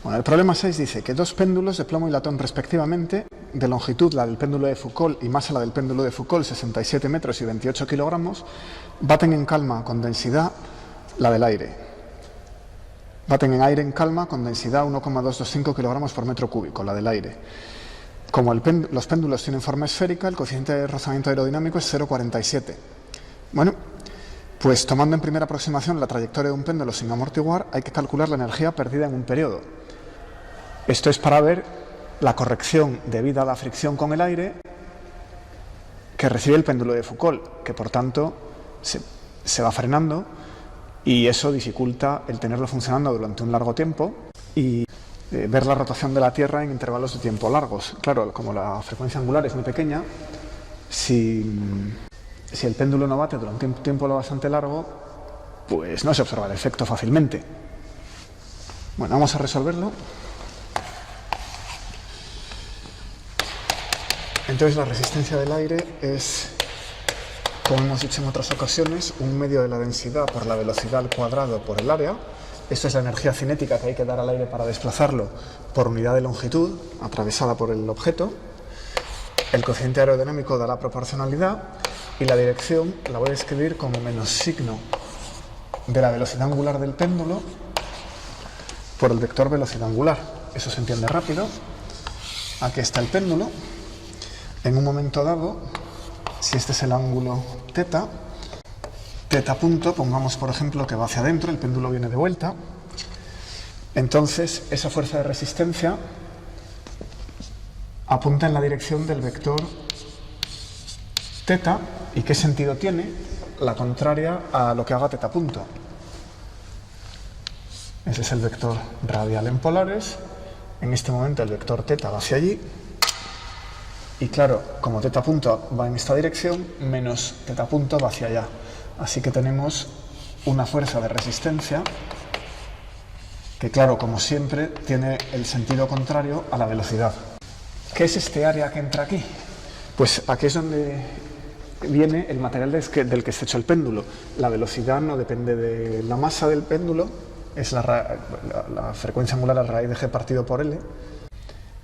Bueno, el problema 6 dice que dos péndulos de plomo y latón respectivamente, de longitud la del péndulo de Foucault y masa la del péndulo de Foucault, 67 metros y 28 kilogramos, baten en calma con densidad la del aire. Baten en aire en calma con densidad 1,225 kilogramos por metro cúbico, la del aire. Como los péndulos tienen forma esférica, el coeficiente de rozamiento aerodinámico es 0,47. Bueno, pues tomando en primera aproximación la trayectoria de un péndulo sin amortiguar, hay que calcular la energía perdida en un periodo. Esto es para ver la corrección debida a la fricción con el aire que recibe el péndulo de Foucault, que por tanto se va frenando y eso dificulta el tenerlo funcionando durante un largo tiempo y ver la rotación de la Tierra en intervalos de tiempo largos. Claro, como la frecuencia angular es muy pequeña, si el péndulo no bate durante un tiempo bastante largo, pues no se observa el efecto fácilmente. Bueno, vamos a resolverlo. Entonces la resistencia del aire es, como hemos dicho en otras ocasiones, un medio de la densidad por la velocidad al cuadrado por el área. Esto es la energía cinética que hay que dar al aire para desplazarlo por unidad de longitud atravesada por el objeto. El coeficiente aerodinámico da la proporcionalidad y la dirección la voy a escribir como menos signo de la velocidad angular del péndulo por el vector velocidad angular. Eso se entiende rápido. Aquí está el péndulo. En un momento dado, si este es el ángulo θ, θ punto, pongamos por ejemplo que va hacia adentro, el péndulo viene de vuelta, entonces esa fuerza de resistencia apunta en la dirección del vector θ. ¿Y qué sentido tiene? La contraria a lo que haga θ punto. Ese es el vector radial en polares. En este momento el vector θ va hacia allí. Y claro, como θ punto va en esta dirección, menos θ punto va hacia allá. Así que tenemos una fuerza de resistencia que, claro, como siempre, tiene el sentido contrario a la velocidad. ¿Qué es este área que entra aquí? Pues aquí es donde viene el material del que está hecho el péndulo. La velocidad no depende de la masa del péndulo, es la frecuencia angular a raíz de g partido por L.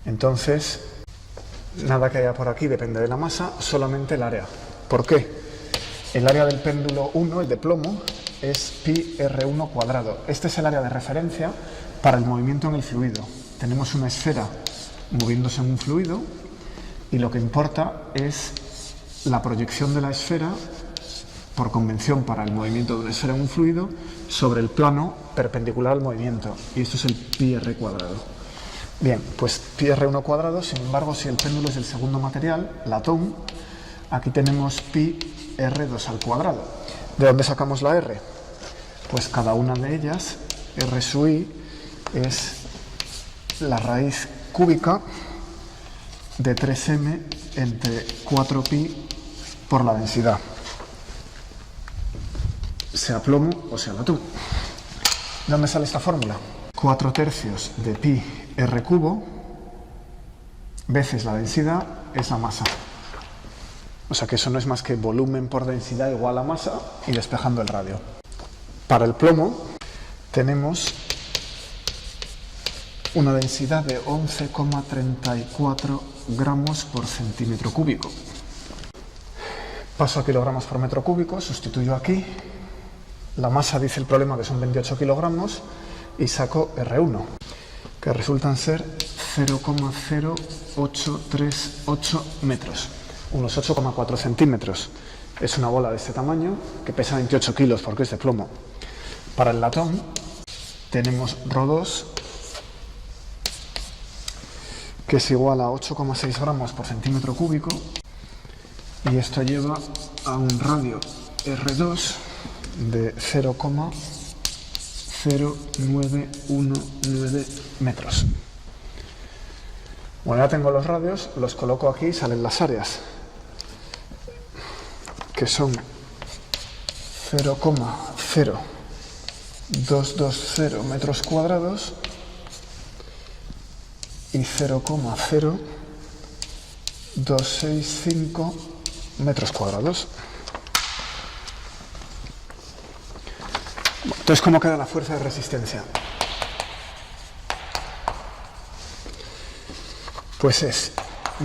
Entonces, nada que haya por aquí depende de la masa, solamente el área. ¿Por qué? El área del péndulo 1, el de plomo, es pi r1 cuadrado. Este es el área de referencia para el movimiento en el fluido. Tenemos una esfera moviéndose en un fluido y lo que importa es la proyección de la esfera, por convención para el movimiento de una esfera en un fluido, sobre el plano perpendicular al movimiento. Y esto es el pi r cuadrado. Bien, pues pi r1 cuadrado, sin embargo, si el péndulo es del segundo material, latón, aquí tenemos pi r2 al cuadrado. ¿De dónde sacamos la r? Pues cada una de ellas, r sub i, es la raíz cúbica de 3m entre 4pi por la densidad, sea plomo o sea latón. ¿De dónde sale esta fórmula? 4/3 de pi r cubo veces la densidad es la masa. O sea que eso no es más que volumen por densidad igual a masa y despejando el radio. Para el plomo tenemos una densidad de 11,34 gramos por centímetro cúbico. Paso a kilogramos por metro cúbico, sustituyo aquí. La masa dice el problema que son 28 kilogramos y saco R1, que resultan ser 0,0838 metros, unos 8,4 centímetros. Es una bola de este tamaño que pesa 28 kilos porque es de plomo. Para el latón tenemos ρ2, que es igual a 8,6 gramos por centímetro cúbico, y esto lleva a un radio R2 de 0,0919 metros. Bueno, ya tengo los radios, los coloco aquí y salen las áreas, que son 0,0220 metros cuadrados y 0,0265 metros cuadrados. Entonces, ¿cómo queda la fuerza de resistencia? pues es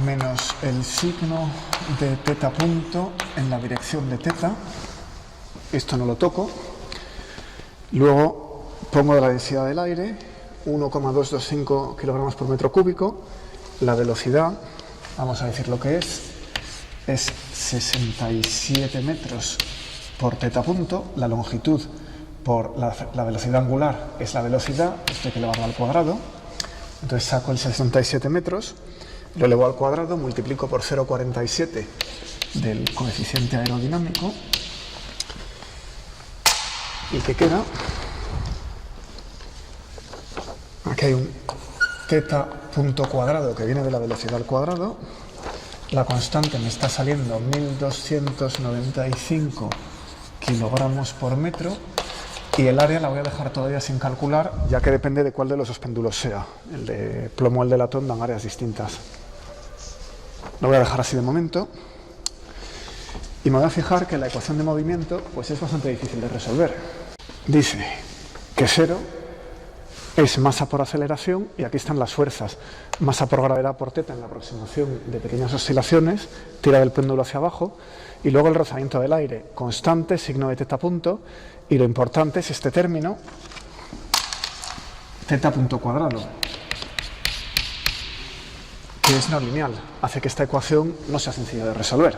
menos el signo de teta punto en la dirección de teta. Esto no lo toco. Luego pongo la densidad del aire, 1,225 kilogramos por metro cúbico. La velocidad, vamos a decir lo que es 67 metros por teta punto. La longitud por la velocidad angular es la velocidad, esto hay que elevarlo al cuadrado. Entonces saco el 67 metros, lo elevo al cuadrado, multiplico por 0,47 del coeficiente aerodinámico. ¿Y qué queda? Aquí hay un teta punto cuadrado que viene de la velocidad al cuadrado. La constante me está saliendo 1295 kilogramos por metro. Y el área la voy a dejar todavía sin calcular, ya que depende de cuál de los dos péndulos sea. El de plomo o el de latón dan áreas distintas. Lo voy a dejar así de momento. Y me voy a fijar que la ecuación de movimiento pues es bastante difícil de resolver. Dice que 0 es masa por aceleración, y aquí están las fuerzas. Masa por gravedad por teta en la aproximación de pequeñas oscilaciones, tira del péndulo hacia abajo, y luego el rozamiento del aire, constante, signo de teta punto, y lo importante es este término, teta punto cuadrado, que es no lineal, hace que esta ecuación no sea sencilla de resolver.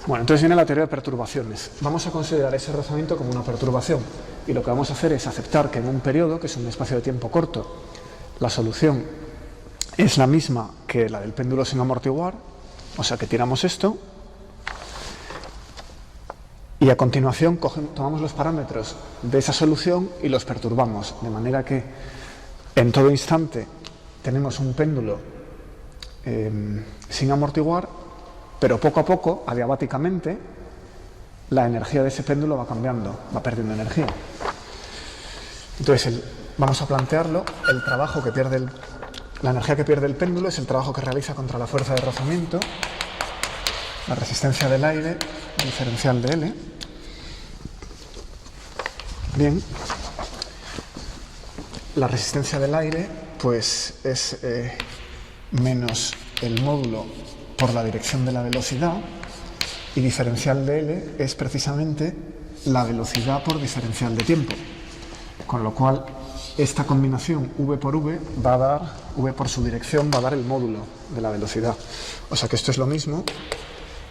Bueno, entonces viene la teoría de perturbaciones. Vamos a considerar ese rozamiento como una perturbación, y lo que vamos a hacer es aceptar que en un periodo, que es un espacio de tiempo corto, la solución es la misma que la del péndulo sin amortiguar, o sea que tiramos esto, y a continuación tomamos los parámetros de esa solución y los perturbamos, de manera que en todo instante tenemos un péndulo sin amortiguar, pero poco a poco, adiabáticamente, la energía de ese péndulo va cambiando, va perdiendo energía. Entonces, vamos a plantearlo, el trabajo que pierde la energía que pierde el péndulo es el trabajo que realiza contra la fuerza de rozamiento, la resistencia del aire, diferencial de L. Bien, la resistencia del aire pues es menos el módulo por la dirección de la velocidad, y diferencial de L es precisamente la velocidad por diferencial de tiempo, con lo cual esta combinación V por V va a dar, V por su dirección va a dar el módulo de la velocidad. O sea que esto es lo mismo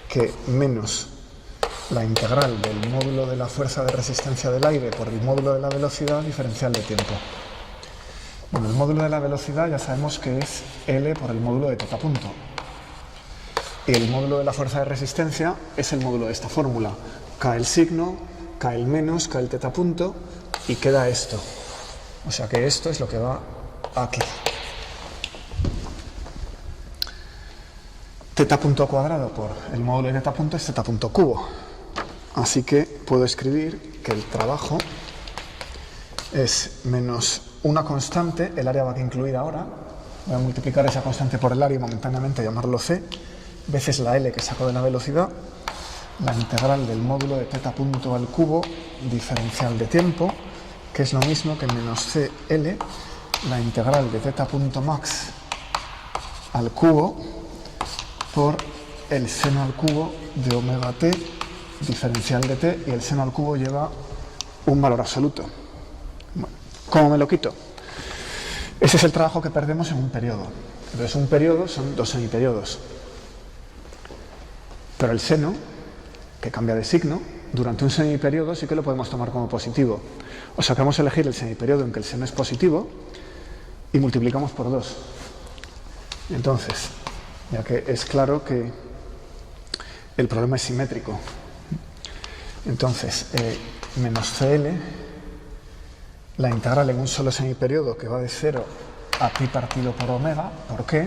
que menos la integral del módulo de la fuerza de resistencia del aire por el módulo de la velocidad diferencial de tiempo. Bueno, el módulo de la velocidad ya sabemos que es L por el módulo de teta punto. Y el módulo de la fuerza de resistencia es el módulo de esta fórmula. K el signo, K el menos, K el teta punto, y queda esto. O sea que esto es lo que va aquí. Teta punto cuadrado por el módulo de teta punto es teta punto cubo. Así que puedo escribir que el trabajo es menos una constante, el área va aquí incluida ahora, voy a multiplicar esa constante por el área y momentáneamente llamarlo C, veces la L que saco de la velocidad, la integral del módulo de teta punto al cubo, diferencial de tiempo, que es lo mismo que menos CL, la integral de teta punto max al cubo por el seno al cubo de omega t, diferencial de t, y el seno al cubo lleva un valor absoluto. Bueno, ¿cómo me lo quito? Ese es el trabajo que perdemos en un periodo. Entonces, un periodo son dos semiperiodos. Pero el seno, que cambia de signo, durante un semiperiodo sí que lo podemos tomar como positivo. O sea que vamos a elegir el semiperiodo en que el seno es positivo y multiplicamos por 2. Entonces, ya que es claro que el problema es simétrico. Entonces, menos CL, la integral en un solo semiperiodo que va de 0 a pi partido por omega. ¿Por qué?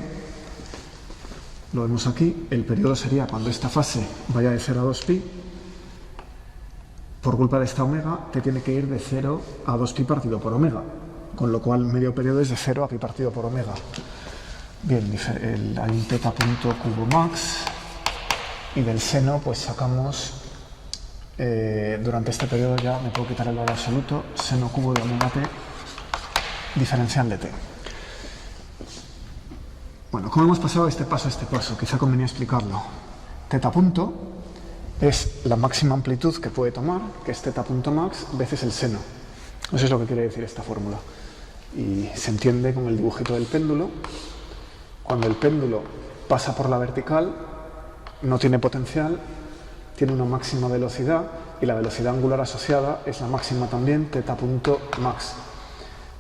Lo vemos aquí. El periodo sería cuando esta fase vaya de 0 a 2pi. Por culpa de esta omega, te tiene que ir de 0 a 2pi partido por omega. Con lo cual, medio periodo es de 0 a pi partido por omega. Bien, hay un teta punto cubo max. Y del seno, pues sacamos, durante este periodo ya me puedo quitar el valor absoluto, seno cubo de omega t, diferencial de t. Bueno, ¿cómo hemos pasado de este paso a este paso? Quizá convenía explicarlo. Teta punto es la máxima amplitud que puede tomar, que es teta punto max veces el seno. Eso es lo que quiere decir esta fórmula. Y se entiende con el dibujito del péndulo. Cuando el péndulo pasa por la vertical, no tiene potencial, tiene una máxima velocidad y la velocidad angular asociada es la máxima también, teta punto max.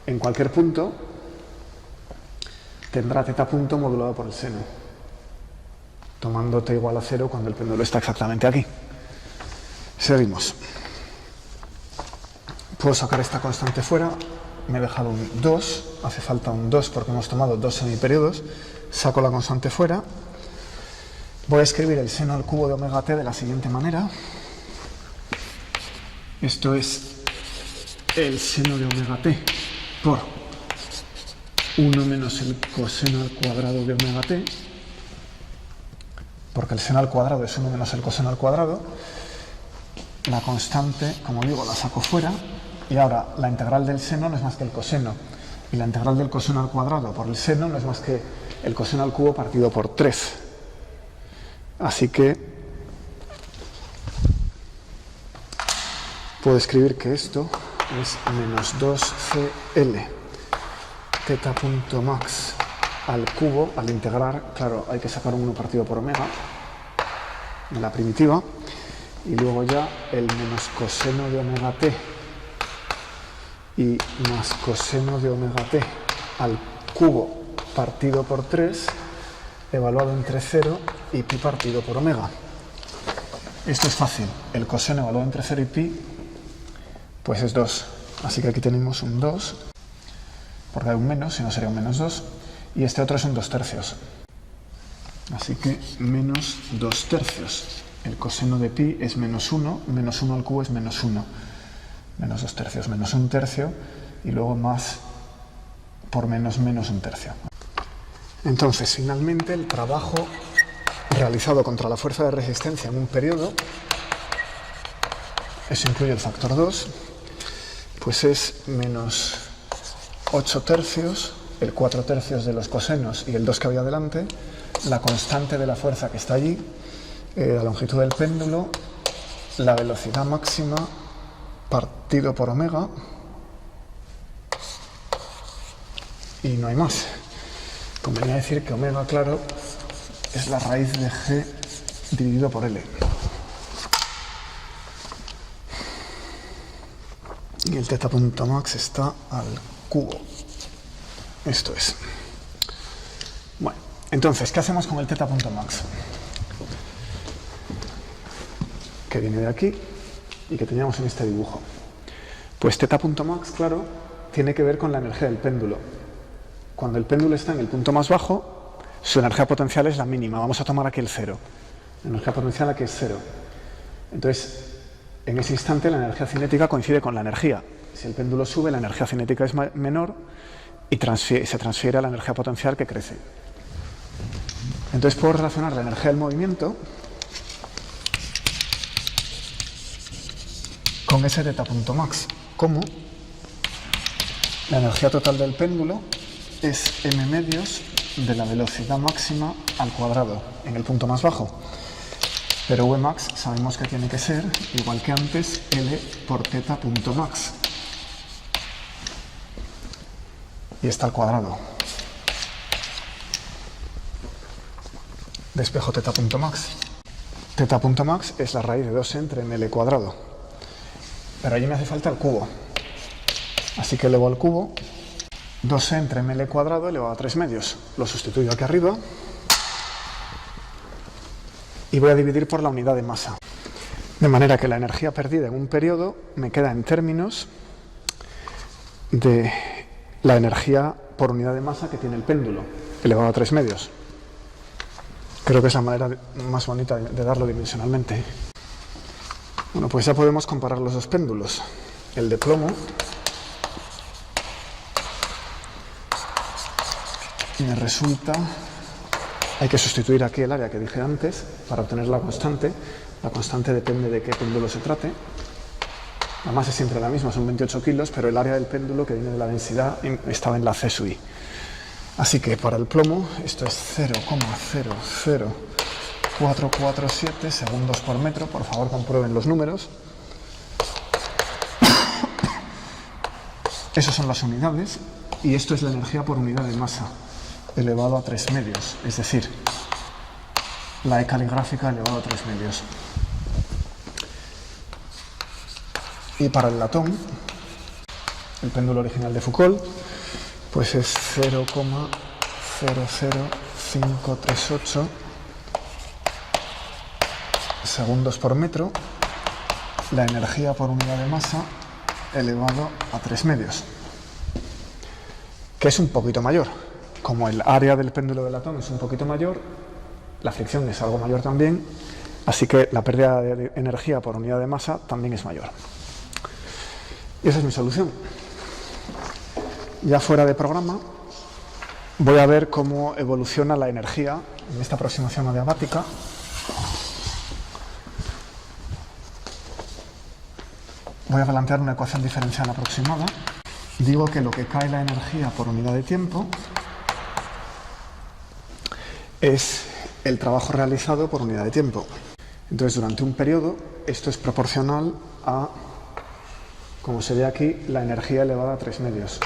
En cualquier punto tendrá teta punto modulado por el seno, tomando t igual a 0 cuando el péndulo está exactamente aquí. Seguimos. Puedo sacar esta constante fuera, me he dejado un 2, hace falta un 2 porque hemos tomado 2 semiperiodos, saco la constante fuera, voy a escribir el seno al cubo de omega t de la siguiente manera. Esto es el seno de omega t por 1 menos el coseno al cuadrado de omega t, porque el seno al cuadrado es 1 menos el coseno al cuadrado. La constante, como digo, la saco fuera, y ahora la integral del seno no es más que el coseno, y la integral del coseno al cuadrado por el seno no es más que el coseno al cubo partido por 3. Así que puedo escribir que esto es menos 2cl teta punto max al cubo. Al integrar, claro, hay que sacar un 1 partido por omega en la primitiva, y luego ya el menos coseno de omega t y más coseno de omega t al cubo partido por 3 evaluado entre 0 y pi partido por omega. Esto es fácil, el coseno evaluado entre 0 y pi pues es 2, así que aquí tenemos un 2, porque hay un menos, si no sería un menos 2, y este otro es un 2 tercios. Así que menos 2 tercios. El coseno de pi es menos 1 al cubo es menos 1. Menos 2 tercios, menos 1 tercio, y luego más por menos 1 tercio. Entonces, finalmente, el trabajo realizado contra la fuerza de resistencia en un periodo, eso incluye el factor 2, pues es menos 8 tercios, el 4 tercios de los cosenos y el 2 que había delante, la constante de la fuerza que está allí, la longitud del péndulo, la velocidad máxima partido por omega, y no hay más. Convenía decir que omega, claro, es la raíz de g dividido por L. Y el teta punto max está al cubo. Esto es. Bueno, entonces, ¿qué hacemos con el teta punto max? Que viene de aquí y que teníamos en este dibujo. Pues teta punto max, claro, tiene que ver con la energía del péndulo. Cuando el péndulo está en el punto más bajo, su energía potencial es la mínima. Vamos a tomar aquí el 0. La energía potencial aquí es 0. Entonces, en ese instante la energía cinética coincide con la energía. Si el péndulo sube, la energía cinética es menor y se transfiere a la energía potencial que crece. Entonces puedo relacionar la energía del movimiento con ese teta punto max, como la energía total del péndulo es m medios de la velocidad máxima al cuadrado en el punto más bajo. Pero Vmax sabemos que tiene que ser, igual que antes, L por teta punto max. Y está al cuadrado. Despejo teta punto max. Teta punto max es la raíz de 2 entre ml cuadrado. Pero allí me hace falta el cubo. Así que elevo al cubo 2 entre ml cuadrado elevado a 3 medios. Lo sustituyo aquí arriba y voy a dividir por la unidad de masa. De manera que la energía perdida en un periodo me queda en términos de la energía por unidad de masa que tiene el péndulo, elevado a 3 medios. Creo que es la manera más bonita de darlo dimensionalmente. Bueno, pues ya podemos comparar los dos péndulos. El de plomo me resulta... Hay que sustituir aquí el área que dije antes para obtener la constante. La constante depende de qué péndulo se trate. La masa es siempre la misma, son 28 kilos, pero el área del péndulo que viene de la densidad estaba en la C sub i. Así que para el plomo esto es 0,00447 segundos por metro. Por favor, comprueben los números. Esas son las unidades y esto es la energía por unidad de masa elevado a 3 medios, es decir, la E caligráfica elevado a 3 medios. Y para el latón, el péndulo original de Foucault, pues es 0,00538 segundos por metro, la energía por unidad de masa elevado a 3 medios, que es un poquito mayor. Como el área del péndulo del latón es un poquito mayor, la fricción es algo mayor también, así que la pérdida de energía por unidad de masa también es mayor. Y esa es mi solución. Ya fuera de programa, voy a ver cómo evoluciona la energía en esta aproximación adiabática. Voy a plantear una ecuación diferencial aproximada. Digo que lo que cae la energía por unidad de tiempo es el trabajo realizado por unidad de tiempo. Entonces, durante un periodo, esto es proporcional a, como se ve aquí, la energía elevada a 3 medios.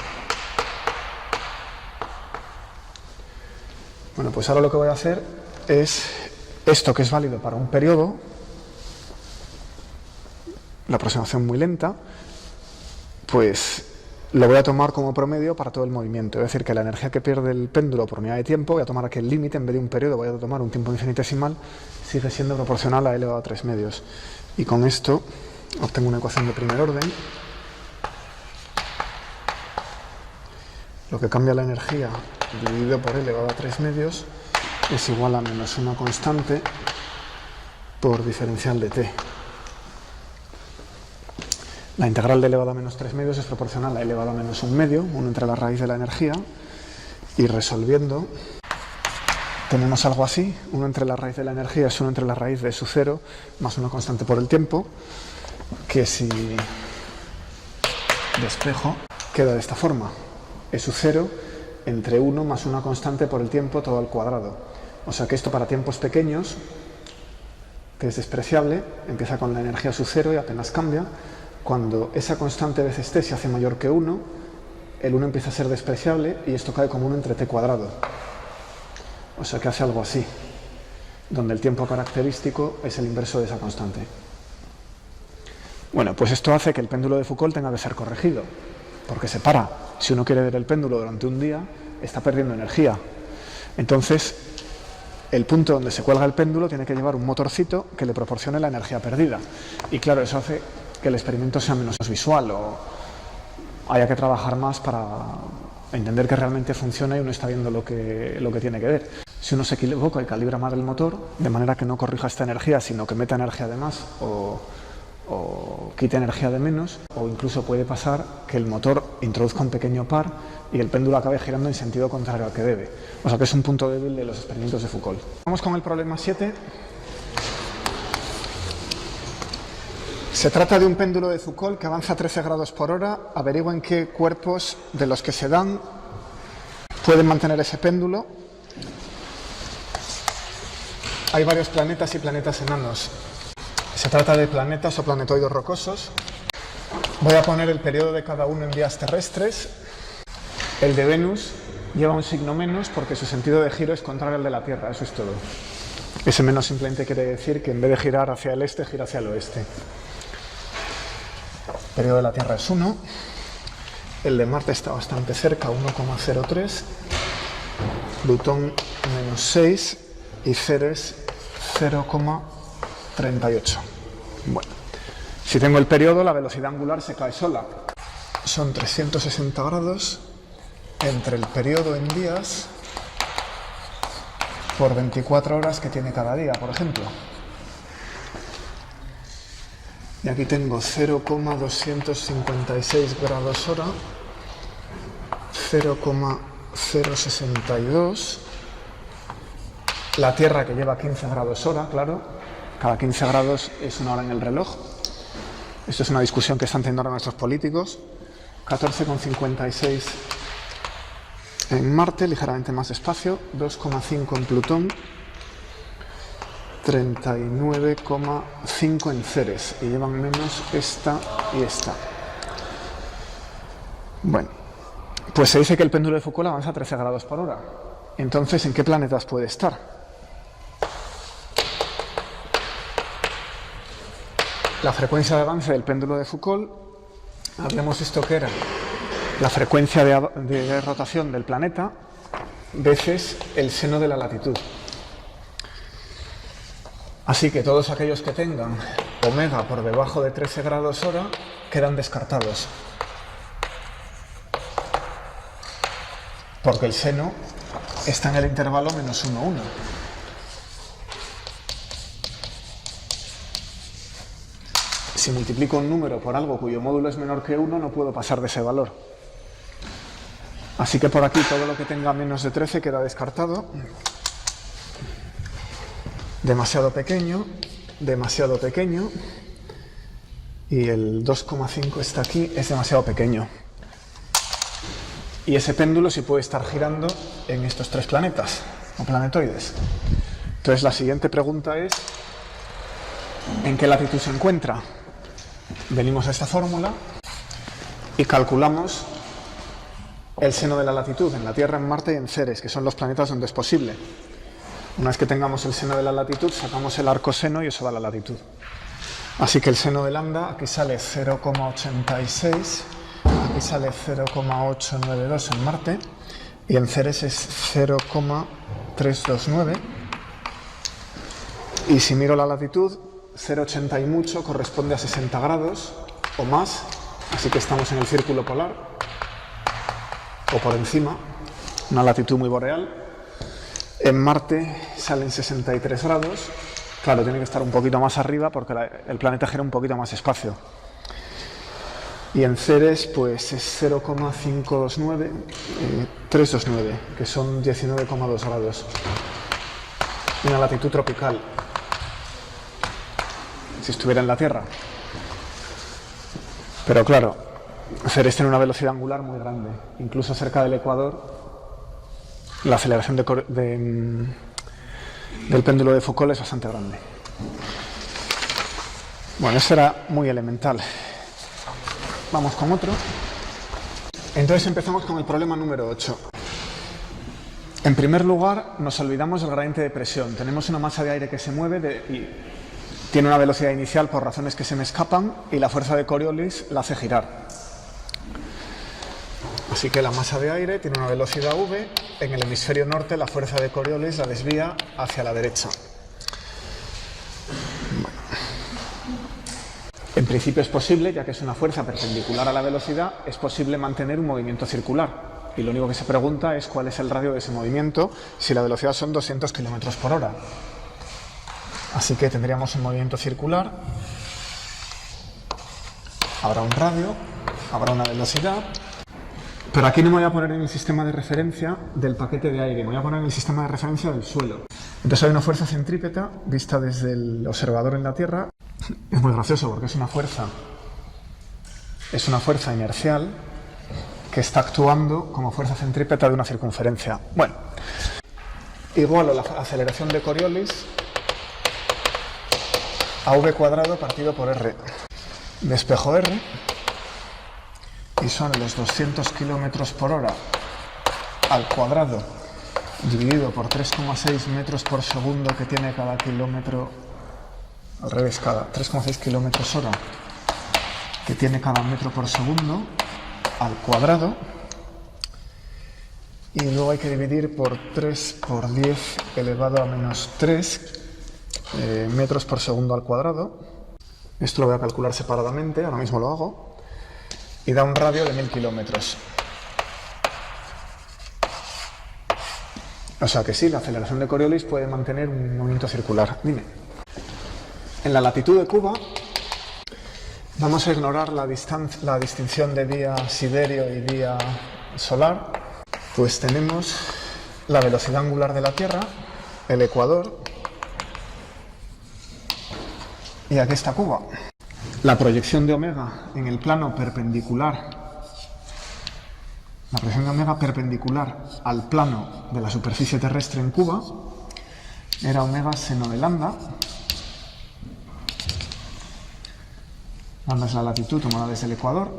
Bueno, pues ahora lo que voy a hacer es esto que es válido para un periodo, la aproximación muy lenta, pues lo voy a tomar como promedio para todo el movimiento. Es decir, que la energía que pierde el péndulo por unidad de tiempo, voy a tomar aquí el límite, en vez de un periodo voy a tomar un tiempo infinitesimal, sigue siendo proporcional a E elevado a 3 medios. Y con esto obtengo una ecuación de primer orden. Lo que cambia la energía dividido por E elevado a 3 medios es igual a menos una constante por diferencial de t. La integral de elevado a menos 3 medios es proporcional a elevado a menos 1 medio, 1 entre la raíz de la energía, y resolviendo tenemos algo así: 1 entre la raíz de la energía es 1 entre la raíz de su cero más una constante por el tiempo, que si despejo queda de esta forma: E su cero entre 1 más una constante por el tiempo todo al cuadrado. O sea que esto para tiempos pequeños, que es despreciable, empieza con la energía su cero y apenas cambia. Cuando esa constante veces t se hace mayor que 1, el 1 empieza a ser despreciable y esto cae como 1 entre t cuadrado. O sea que hace algo así, donde el tiempo característico es el inverso de esa constante. Bueno, pues esto hace que el péndulo de Foucault tenga que ser corregido, porque se para. Si uno quiere ver el péndulo durante un día, está perdiendo energía. Entonces, el punto donde se cuelga el péndulo tiene que llevar un motorcito que le proporcione la energía perdida. Y claro, eso hace que el experimento sea menos visual o haya que trabajar más para entender que realmente funciona y uno está viendo lo que tiene que ver. Si uno se equivoca y calibra mal el motor, de manera que no corrija esta energía, sino que meta energía de más o quite energía de menos, o incluso puede pasar que el motor introduzca un pequeño par y el péndulo acabe girando en sentido contrario al que debe. O sea que es un punto débil de los experimentos de Foucault. Vamos con el problema 7. Se trata de un péndulo de Foucault que avanza a 13 grados por hora. Averigüen qué cuerpos de los que se dan pueden mantener ese péndulo. Hay varios planetas y planetas enanos. Se trata de planetas o planetoides rocosos. Voy a poner el periodo de cada uno en días terrestres. El de Venus lleva un signo menos porque su sentido de giro es contrario al de la Tierra, eso es todo. Ese menos simplemente quiere decir que en vez de girar hacia el este, gira hacia el oeste. El periodo de la Tierra es 1. El de Marte está bastante cerca, 1,03. Plutón menos 6 y Ceres 0,38. Bueno, si tengo el periodo, la velocidad angular se cae sola. Son 360 grados entre el periodo en días por 24 horas que tiene cada día, por ejemplo. Y aquí tengo 0,256 grados hora, 0,062. La Tierra, que lleva 15 grados hora, claro. Cada 15 grados es una hora en el reloj. Esto es una discusión que están teniendo ahora nuestros políticos. 14,56 en Marte, ligeramente más despacio, 2,5 en Plutón, 39,5 en Ceres, y llevan menos esta y esta. Bueno, pues se dice que el péndulo de Foucault avanza a 13 grados por hora. Entonces, ¿en qué planetas puede estar? La frecuencia de avance del péndulo de Foucault, habíamos visto que era la frecuencia de rotación del planeta veces el seno de la latitud. Así que todos aquellos que tengan omega por debajo de 13 grados hora quedan descartados. Porque el seno está en el intervalo menos 1, 1. Si multiplico un número por algo cuyo módulo es menor que 1, no puedo pasar de ese valor. Así que por aquí todo lo que tenga menos de 13 queda descartado. Demasiado pequeño, y el 2,5 está aquí, es demasiado pequeño. Y ese péndulo sí puede estar girando en estos 3 planetas, o planetoides. Entonces la siguiente pregunta es, ¿en qué latitud se encuentra? Venimos a esta fórmula y calculamos el seno de la latitud en la Tierra, en Marte y en Ceres, que son los planetas donde es posible. Una vez que tengamos el seno de la latitud, sacamos el arco seno y eso da la latitud. Así que el seno de lambda aquí sale 0,86, aquí sale 0,892 en Marte y en Ceres es 0,329. Y si miro la latitud, 0,80 y mucho corresponde a 60 grados o más, así que estamos en el círculo polar o por encima, una latitud muy boreal. En Marte salen 63 grados, claro, tiene que estar un poquito más arriba porque el planeta gira un poquito más despacio. Y en Ceres pues es 0,529, 329, que son 19,2 grados. Una latitud tropical, si estuviera en la Tierra. Pero claro, Ceres tiene una velocidad angular muy grande, incluso cerca del ecuador. La aceleración del péndulo de Foucault es bastante grande. Bueno, eso era muy elemental. Vamos con otro. Entonces empezamos con el problema número 8. En primer lugar, nos olvidamos del gradiente de presión. Tenemos una masa de aire que se mueve y tiene una velocidad inicial por razones que se me escapan y la fuerza de Coriolis la hace girar. Así que la masa de aire tiene una velocidad v, en el hemisferio norte la fuerza de Coriolis la desvía hacia la derecha. Bueno. En principio es posible, ya que es una fuerza perpendicular a la velocidad, es posible mantener un movimiento circular. Y lo único que se pregunta es cuál es el radio de ese movimiento, si la velocidad son 200 km por hora. Así que tendríamos un movimiento circular, habrá un radio, habrá una velocidad. Pero aquí no me voy a poner en el sistema de referencia del paquete de aire, me voy a poner en el sistema de referencia del suelo. Entonces hay una fuerza centrípeta vista desde el observador en la Tierra. Es muy gracioso porque es una fuerza inercial que está actuando como fuerza centrípeta de una circunferencia. Bueno, igualo la aceleración de Coriolis a v cuadrado partido por r. Despejo r. Y son los 200 km por hora al cuadrado dividido por 3,6 metros por segundo que tiene cada kilómetro, al revés, cada 3,6 kilómetros hora que tiene cada metro por segundo al cuadrado, y luego hay que dividir por 3 por 10 elevado a menos 3 metros por segundo al cuadrado. Esto lo voy a calcular separadamente, ahora mismo lo hago. Y da un radio de 1000 kilómetros. O sea que sí, la aceleración de Coriolis puede mantener un movimiento circular. Dime. En la latitud de Cuba vamos a ignorar la distinción de día siderio y día solar. Pues tenemos la velocidad angular de la Tierra, el ecuador, y aquí está Cuba. La proyección de omega en el plano perpendicular la presión de omega perpendicular al plano de la superficie terrestre en Cuba era omega seno de lambda. Lambda es la latitud tomada desde el ecuador.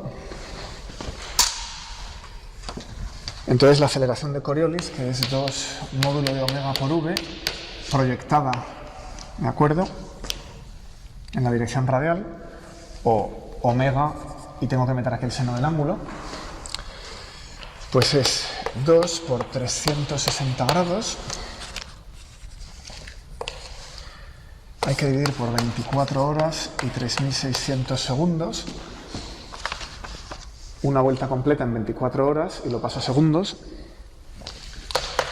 Entonces la aceleración de Coriolis, que es 2 módulo de omega por v, proyectada, ¿de acuerdo?, en la dirección radial, o omega, y tengo que meter aquí el seno del ángulo, pues es 2 por 360 grados. Hay que dividir por 24 horas y 3.600 segundos. Una vuelta completa en 24 horas, y lo paso a segundos,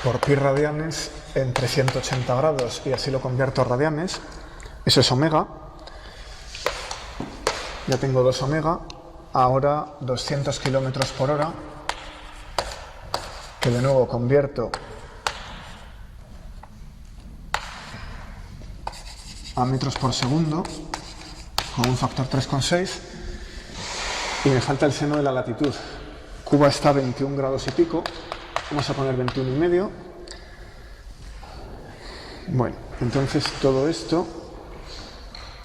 por pi radianes en 380 grados, y así lo convierto a radianes. Eso es omega. Ya tengo 2 omega. Ahora 200 kilómetros por hora, que de nuevo convierto a metros por segundo con un factor 3,6, y me falta el seno de la latitud. Cuba está a 21 grados y pico, vamos a poner 21 y medio. Bueno, entonces todo esto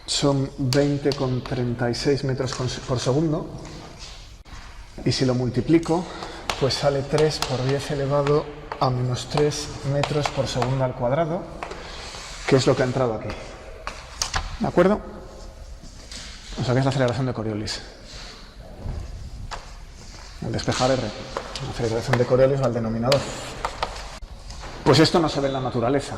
son 20,36 metros por segundo, y si lo multiplico, pues sale 3 por 10 elevado a menos 3 metros por segundo al cuadrado, que es lo que ha entrado aquí. ¿De acuerdo? O sea que es la aceleración de Coriolis. Al despejar R, la aceleración de Coriolis va al denominador. Pues esto no se ve en la naturaleza.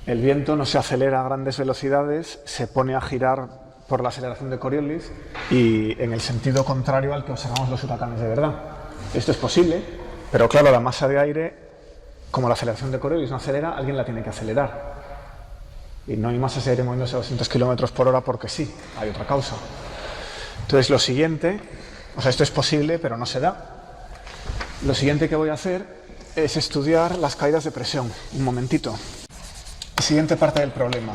El viento no se acelera a grandes velocidades, se pone a girar por la aceleración de Coriolis, y en el sentido contrario al que observamos los huracanes de verdad. Esto es posible, pero claro, la masa de aire, como la aceleración de Coriolis no acelera, alguien la tiene que acelerar. Y no hay masas de aire moviéndose a 200 km por hora porque sí, hay otra causa. Entonces lo siguiente, o sea, esto es posible, pero no se da. Lo siguiente que voy a hacer es estudiar las caídas de presión. Un momentito. Siguiente parte del problema.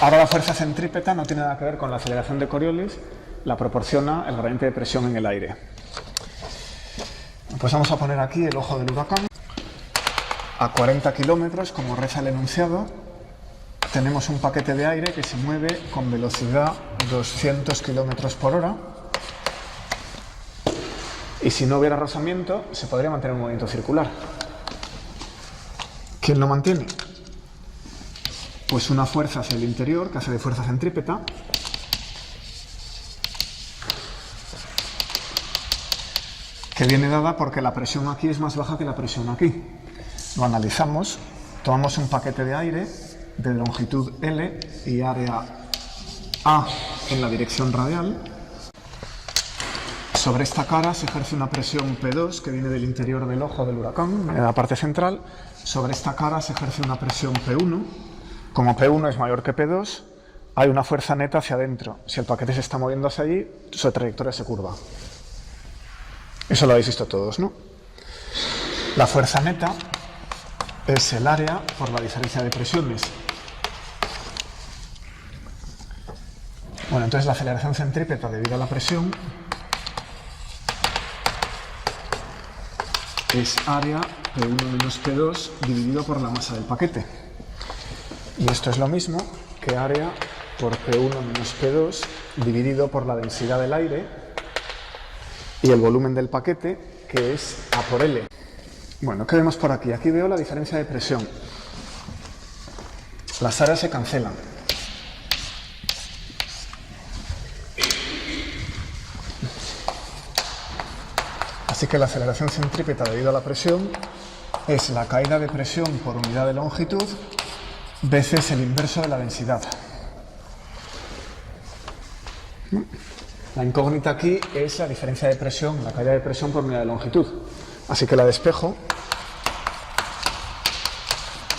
Ahora la fuerza centrípeta no tiene nada que ver con la aceleración de Coriolis, la proporciona el gradiente de presión en el aire. Pues vamos a poner aquí el ojo del huracán. A 40 kilómetros, como reza el enunciado, tenemos un paquete de aire que se mueve con velocidad 200 kilómetros por hora. Y si no hubiera rozamiento, se podría mantener un movimiento circular. ¿Quién lo mantiene? Pues una fuerza hacia el interior, que hace de fuerza centrípeta, que viene dada porque la presión aquí es más baja que la presión aquí. Lo analizamos, tomamos un paquete de aire de longitud L y área A en la dirección radial. Sobre esta cara se ejerce una presión P2 que viene del interior del ojo del huracán, en la parte central. Sobre esta cara se ejerce una presión P1. Como P1 es mayor que P2, hay una fuerza neta hacia adentro. Si el paquete se está moviendo hacia allí, su trayectoria se curva. Eso lo habéis visto todos, ¿no? La fuerza neta es el área por la diferencia de presiones. Bueno, entonces la aceleración centrípeta debido a la presión es área P1 menos P2 dividido por la masa del paquete. Y esto es lo mismo que área por P1 menos P2 dividido por la densidad del aire y el volumen del paquete, que es A por L. Bueno, ¿qué vemos por aquí? Aquí veo la diferencia de presión. Las áreas se cancelan. Así que la aceleración centrípeta debido a la presión es la caída de presión por unidad de longitud veces el inverso de la densidad. La incógnita aquí es la diferencia de presión, la caída de presión por unidad de longitud. Así que la despejo.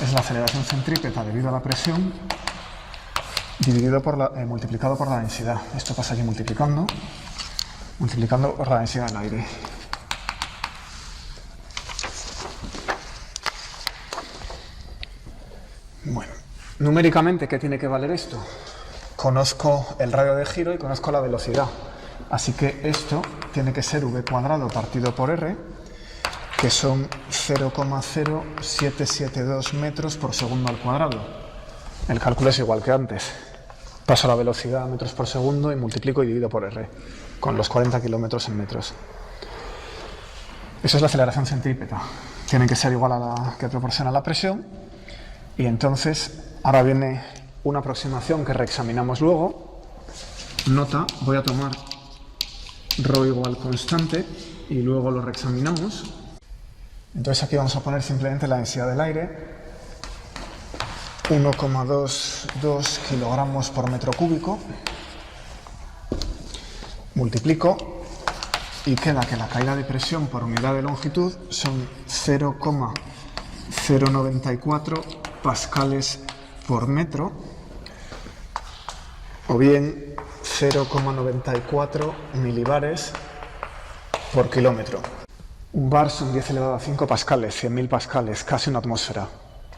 Es la aceleración centrípeta debido a la presión dividido por multiplicado por la densidad. Esto pasa aquí multiplicando por la densidad del aire. Bueno, numéricamente, ¿qué tiene que valer esto? Conozco el radio de giro y conozco la velocidad. Así que esto tiene que ser v cuadrado partido por r, que son 0,0772 metros por segundo al cuadrado. El cálculo es igual que antes. Paso la velocidad a metros por segundo y multiplico y divido por r, con los 40 kilómetros en metros. Eso es la aceleración centrípeta. Tiene que ser igual a la que proporciona la presión. Y entonces, ahora viene una aproximación que reexaminamos luego. Nota, voy a tomar ρ igual constante y luego lo reexaminamos. Entonces aquí vamos a poner simplemente la densidad del aire, 1,22 kilogramos por metro cúbico. Multiplico y queda que la caída de presión por unidad de longitud son 0,094 pascales por metro, o bien 0,94 milibares por kilómetro. Un bar son 10 elevado a 5 pascales, 100.000 pascales, casi una atmósfera.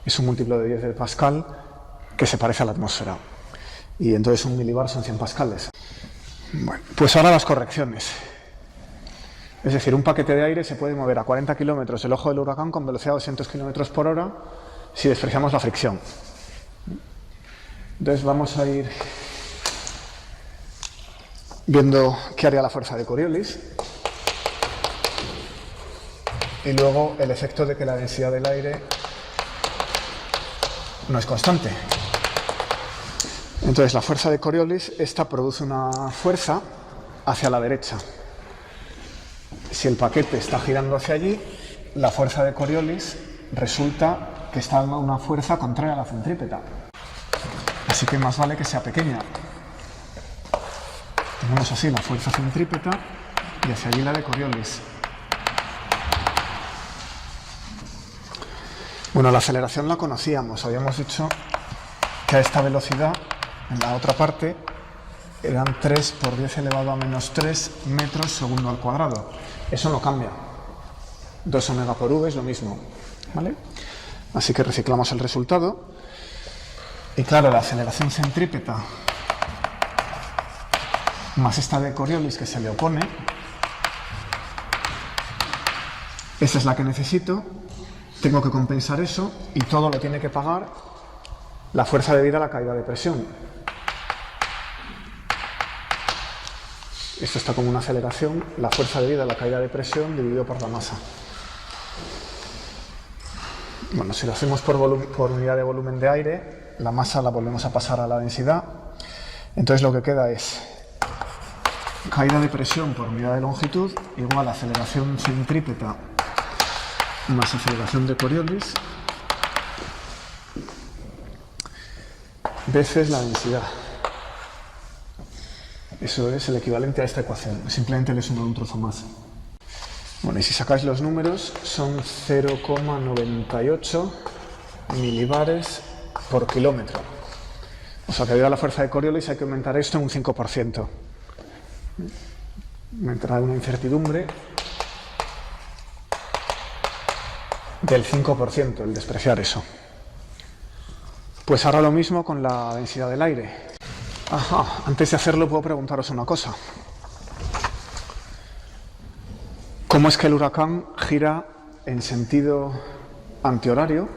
Es un múltiplo de 10 de pascal que se parece a la atmósfera. Y entonces un milibar son 100 pascales. Bueno, pues ahora las correcciones. Es decir, un paquete de aire se puede mover a 40 kilómetros del ojo del huracán con velocidad de 200 kilómetros por hora si despreciamos la fricción. Entonces vamos a ir viendo qué haría la fuerza de Coriolis y luego el efecto de que la densidad del aire no es constante. Entonces la fuerza de Coriolis, esta produce una fuerza hacia la derecha. Si el paquete está girando hacia allí, la fuerza de Coriolis resulta que está dando una fuerza contraria a la centrípeta. Así que más vale que sea pequeña. Tenemos así la fuerza centrípeta y hacia allí la de Coriolis. Bueno, la aceleración la conocíamos. Habíamos dicho que a esta velocidad, en la otra parte, eran 3 por 10 elevado a menos 3 metros segundo al cuadrado. Eso no cambia. 2 omega por v es lo mismo, ¿vale? Así que reciclamos el resultado. Y claro, la aceleración centrípeta más esta de Coriolis que se le opone, esa es la que necesito. Tengo que compensar eso y todo lo tiene que pagar la fuerza debida a la caída de presión. Esto está como una aceleración, la fuerza debida a la caída de presión dividido por la masa. Bueno, si lo hacemos por unidad de volumen de aire, la masa la volvemos a pasar a la densidad. Entonces lo que queda es caída de presión por unidad de longitud igual a aceleración centrípeta más aceleración de Coriolis veces la densidad. Eso es el equivalente a esta ecuación. Simplemente le sumo un trozo más. Bueno, y si sacáis los números, son 0,98 milibares por kilómetro. O sea que debido a la fuerza de Coriolis hay que aumentar esto en un 5%. Me entrará una incertidumbre del 5%, el despreciar eso. Pues ahora lo mismo con la densidad del aire. Ajá, antes de hacerlo puedo preguntaros una cosa. ¿Cómo es que el huracán gira en sentido antihorario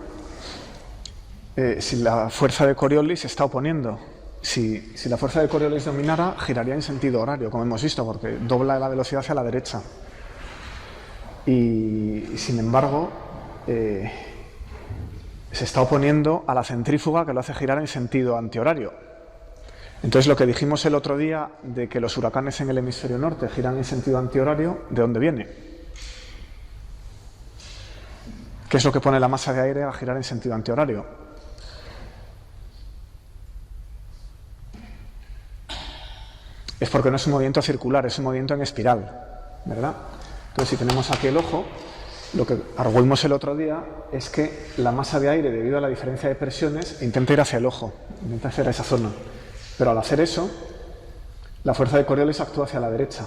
si la fuerza de Coriolis se está oponiendo? Si la fuerza de Coriolis dominara, giraría en sentido horario, como hemos visto, porque dobla la velocidad hacia la derecha. Y sin embargo, se está oponiendo a la centrífuga que lo hace girar en sentido antihorario. Entonces lo que dijimos el otro día de que los huracanes en el hemisferio norte giran en sentido antihorario, ¿de dónde viene? ¿Qué es lo que pone la masa de aire a girar en sentido antihorario? Es porque no es un movimiento circular, es un movimiento en espiral, ¿verdad? Entonces si tenemos aquí el ojo, lo que arguimos el otro día es que la masa de aire, debido a la diferencia de presiones, intenta ir hacia el ojo, intenta hacer esa zona. Pero al hacer eso, la fuerza de Coriolis actúa hacia la derecha.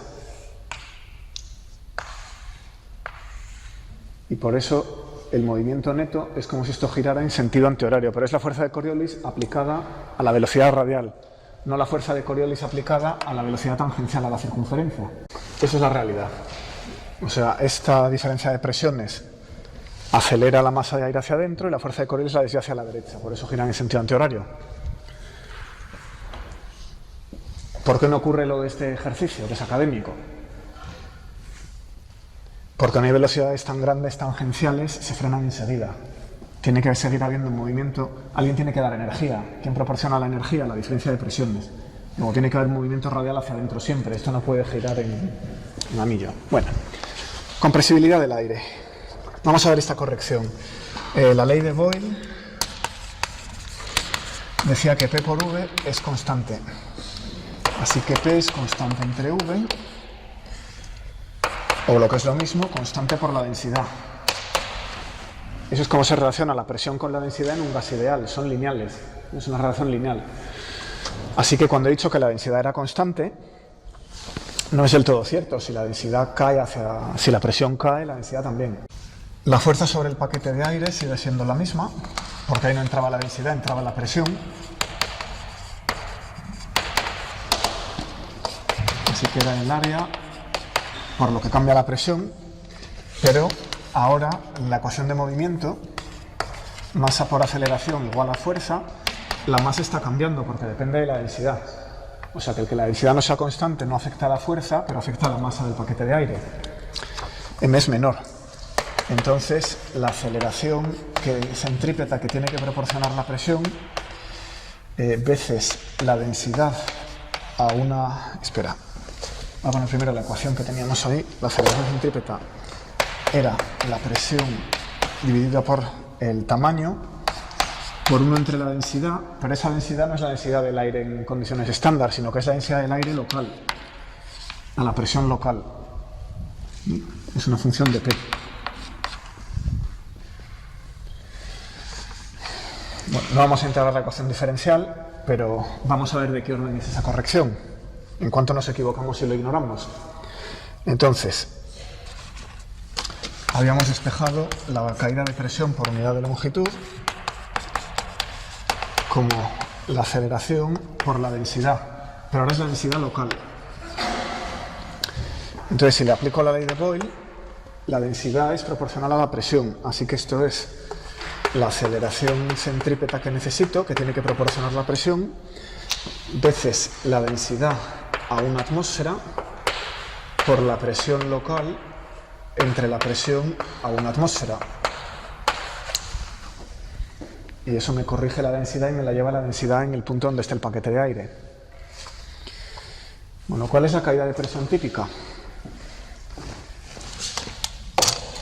Y por eso el movimiento neto es como si esto girara en sentido antihorario, pero es la fuerza de Coriolis aplicada a la velocidad radial, no la fuerza de Coriolis aplicada a la velocidad tangencial a la circunferencia. Esa es la realidad. O sea, esta diferencia de presiones acelera la masa de aire hacia adentro y la fuerza de Coriolis la desvía hacia la derecha, por eso giran en sentido antihorario. ¿Por qué no ocurre lo de este ejercicio, que es académico? Porque no hay velocidades tan grandes, tangenciales, se frenan enseguida. Tiene que seguir habiendo un movimiento, alguien tiene que dar energía. ¿Quién proporciona la energía? La diferencia de presiones. Luego tiene que haber movimiento radial hacia adentro siempre, esto no puede girar en anillo. Bueno, compresibilidad del aire. Vamos a ver esta corrección. La ley de Boyle decía que P por V es constante. Así que P es constante entre V, o lo que es lo mismo, constante por la densidad. Eso es como se relaciona la presión con la densidad en un gas ideal, son lineales, es una relación lineal. Así que cuando he dicho que la densidad era constante, no es del todo cierto. Si la densidad cae si la presión cae, la densidad también. La fuerza sobre el paquete de aire sigue siendo la misma, porque ahí no entraba la densidad, entraba la presión. Así que era el área por lo que cambia la presión, pero ahora la ecuación de movimiento, masa por aceleración igual a fuerza, la masa está cambiando porque depende de la densidad. O sea que el que la densidad no sea constante no afecta a la fuerza, pero afecta a la masa del paquete de aire. M es menor. Entonces la aceleración centrípeta que tiene que proporcionar la presión veces la densidad a una... Espera, voy a poner primero la ecuación que teníamos ahí. La aceleración centrípeta era la presión dividida por el tamaño por 1 entre la densidad, pero esa densidad no es la densidad del aire en condiciones estándar, sino que es la densidad del aire local, a la presión local. Es una función de P. Bueno, no vamos a integrar la ecuación diferencial, pero vamos a ver de qué orden es esa corrección, en cuanto nos equivocamos y lo ignoramos. Entonces, habíamos despejado la caída de presión por unidad de longitud como la aceleración por la densidad, pero ahora es la densidad local. Entonces, si le aplico la ley de Boyle, la densidad es proporcional a la presión, así que esto es la aceleración centrípeta que necesito, que tiene que proporcionar la presión, veces la densidad a una atmósfera por la presión local entre la presión a una atmósfera. Y eso me corrige la densidad y me la lleva a la densidad en el punto donde está el paquete de aire. Bueno, ¿cuál es la caída de presión típica?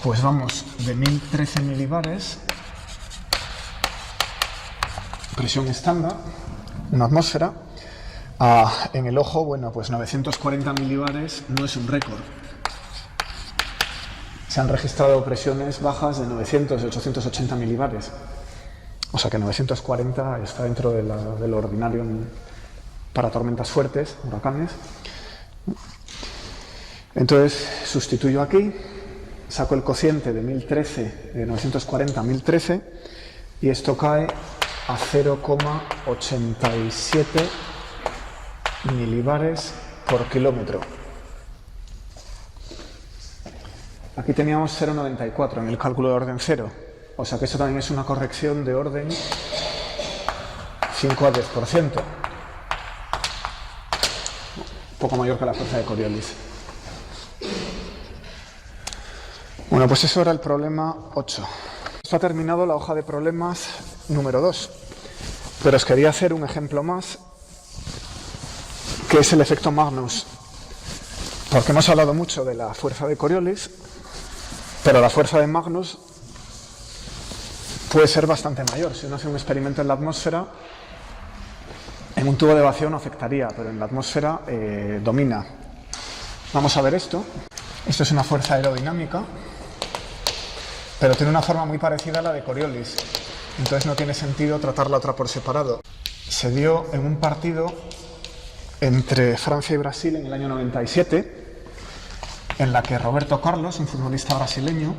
Pues vamos de 1013 milibares, presión estándar, una atmósfera, a, en el ojo, bueno, pues 940 milibares no es un récord. Se han registrado presiones bajas de 900 y 880 milibares. O sea que 940 está dentro de lo ordinario para tormentas fuertes, huracanes. Entonces sustituyo aquí, saco el cociente de 1013, de 940 a 1013, y esto cae a 0,87 milibares por kilómetro. Aquí teníamos 0,94 en el cálculo de orden 0. O sea que eso también es una corrección de orden 5 a 10%. Un poco mayor que la fuerza de Coriolis. Bueno, pues eso era el problema 8. Esto ha terminado la hoja de problemas número 2. Pero os quería hacer un ejemplo más, que es el efecto Magnus. Porque hemos hablado mucho de la fuerza de Coriolis, pero la fuerza de Magnus puede ser bastante mayor. Si uno hace un experimento en la atmósfera, en un tubo de vacío no afectaría, pero en la atmósfera domina. Vamos a ver esto. Esto es una fuerza aerodinámica, pero tiene una forma muy parecida a la de Coriolis. Entonces no tiene sentido tratar la otra por separado. Se dio en un partido entre Francia y Brasil en el año 97, en la que Roberto Carlos, un futbolista brasileño,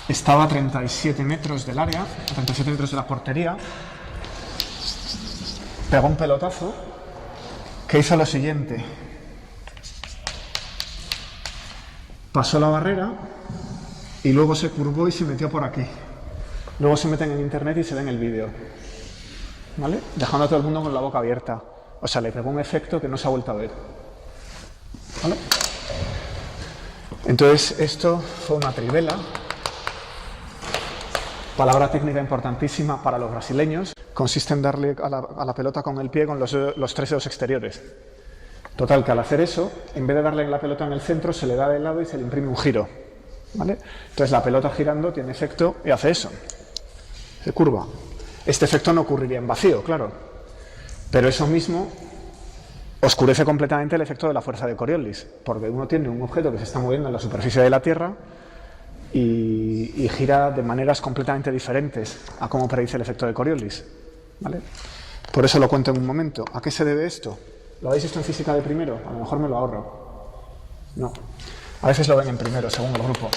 estaba a 37 metros del área, a 37 metros de la portería, pegó un pelotazo que hizo lo siguiente. pasó la barrera y luego se curvó y se metió por aquí. Luego se meten en internet y se ve en el vídeo, ¿vale? Dejando a todo el mundo con la boca abierta. O sea, le pegó un efecto que no se ha vuelto a ver, ¿vale? Entonces, esto fue una trivela, palabra técnica importantísima para los brasileños. Consiste en darle a la pelota con el pie con los 3 dedos exteriores. Total, que al hacer eso, en vez de darle la pelota en el centro, se le da de lado y se le imprime un giro, ¿vale? Entonces la pelota girando tiene efecto y hace eso, se curva. Este efecto no ocurriría en vacío, claro, pero eso mismo oscurece completamente el efecto de la fuerza de Coriolis, porque uno tiene un objeto que se está moviendo en la superficie de la Tierra y gira de maneras completamente diferentes a cómo predice el efecto de Coriolis, ¿vale? Por eso lo cuento en un momento. ¿A qué se debe esto? ¿Lo habéis visto en física de primero? A lo mejor me lo ahorro. No. A veces lo ven en primero, según el grupo.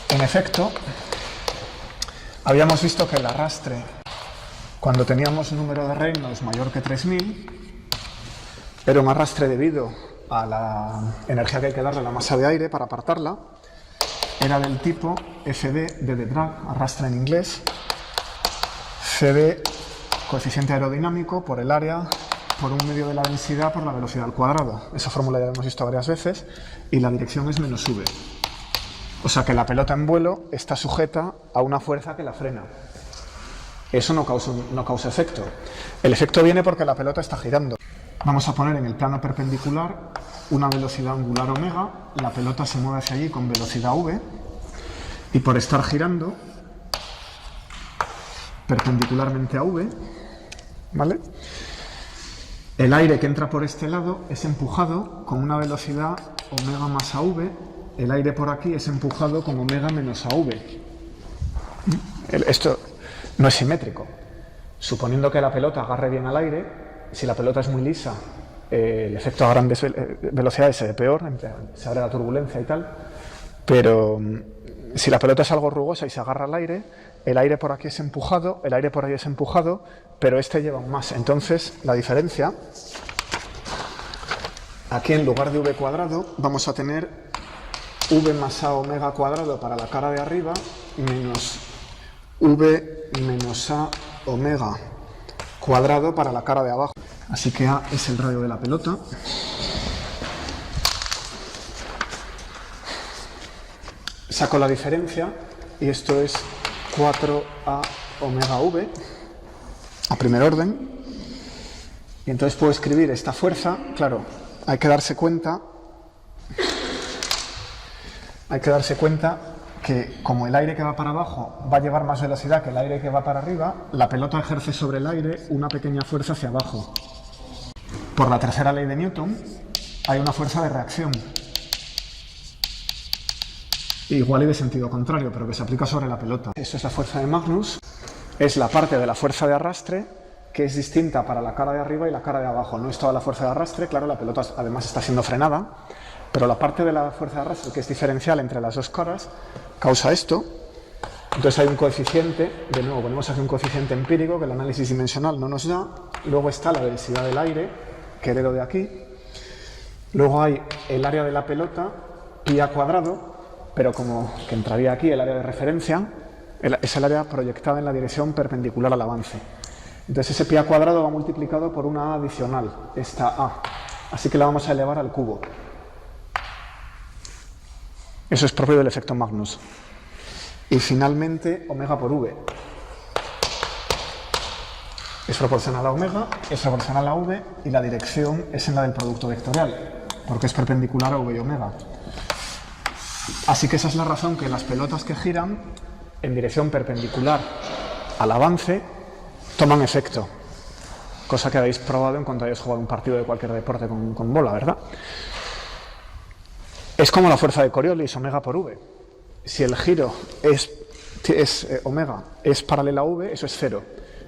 En efecto, habíamos visto que el arrastre, cuando teníamos un número de reinos mayor que 3000, era un arrastre debido a la energía que hay que darle a la masa de aire para apartarla. Era del tipo FD de drag, arrastre en inglés, CD, coeficiente aerodinámico, por el área, por un medio de la densidad por la velocidad al cuadrado. Esa fórmula ya la hemos visto varias veces, y la dirección es menos v. O sea que la pelota en vuelo está sujeta a una fuerza que la frena. Eso no causa efecto. El efecto viene porque la pelota está girando. Vamos a poner en el plano perpendicular una velocidad angular omega, la pelota se mueve hacia allí con velocidad v, y por estar girando perpendicularmente a v, ¿vale?, el aire que entra por este lado es empujado con una velocidad omega más a v, el aire por aquí es empujado con omega menos a v. Esto no es simétrico. Suponiendo que la pelota agarre bien al aire, si la pelota es muy lisa, el efecto a grandes velocidades se ve peor, se abre la turbulencia y tal, pero si la pelota es algo rugosa y se agarra al aire, el aire por aquí es empujado, el aire por ahí es empujado, pero este lleva más. Entonces, la diferencia, aquí en lugar de v cuadrado, vamos a tener v más a omega cuadrado para la cara de arriba, menos v menos a omega cuadrado para la cara de abajo. Así que A es el radio de la pelota. Saco la diferencia y esto es 4A omega v a primer orden. Y entonces puedo escribir esta fuerza. Claro, hay que darse cuenta que como el aire que va para abajo va a llevar más velocidad que el aire que va para arriba, la pelota ejerce sobre el aire una pequeña fuerza hacia abajo. Por la tercera ley de Newton hay una fuerza de reacción, igual y de sentido contrario, pero que se aplica sobre la pelota. Eso es la fuerza de Magnus, es la parte de la fuerza de arrastre que es distinta para la cara de arriba y la cara de abajo. No es toda la fuerza de arrastre, claro, la pelota además está siendo frenada, pero la parte de la fuerza de arrastre que es diferencial entre las dos caras causa esto. Entonces hay un coeficiente, de nuevo ponemos aquí un coeficiente empírico que el análisis dimensional no nos da. Luego está la densidad del aire, que heredo de aquí. Luego hay el área de la pelota, pi a cuadrado, pero como que entraría aquí el área de referencia, es el área proyectada en la dirección perpendicular al avance. Entonces ese pi a cuadrado va multiplicado por una A adicional, esta A. Así que la vamos a elevar al cubo. Eso es propio del efecto Magnus. Y finalmente, omega por v. Es proporcional a omega, es proporcional a v, y la dirección es en la del producto vectorial, porque es perpendicular a v y omega. Así que esa es la razón que las pelotas que giran en dirección perpendicular al avance toman efecto. Cosa que habéis probado en cuanto hayáis jugado un partido de cualquier deporte con bola, ¿verdad? Es como la fuerza de Coriolis, omega por v. Si el giro omega es paralela a v, eso es cero.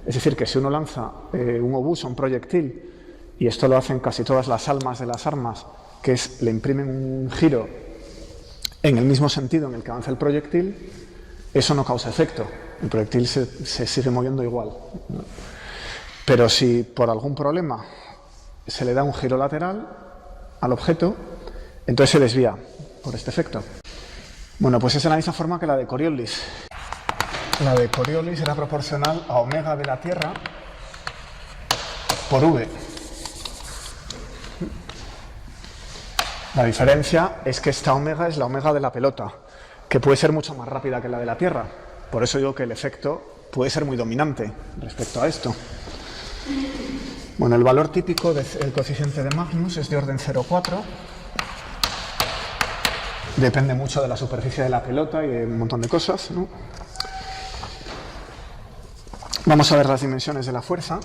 Es decir, que si uno lanza un obús o un proyectil, y esto lo hacen casi todas las almas de las armas, que es le imprimen un giro en el mismo sentido en el que avanza el proyectil, eso no causa efecto. El proyectil se sigue moviendo igual, ¿no? Pero si por algún problema se le da un giro lateral al objeto, entonces se desvía por este efecto. Bueno, pues es de la misma forma que la de Coriolis. La de Coriolis era proporcional a omega de la Tierra por v. La diferencia es que esta omega es la omega de la pelota, que puede ser mucho más rápida que la de la Tierra. Por eso digo que el efecto puede ser muy dominante respecto a esto. Bueno, el valor típico del coeficiente de Magnus es de orden 0,4. Depende mucho de la superficie de la pelota y de un montón de cosas, ¿no? Vamos a ver las dimensiones de la fuerza.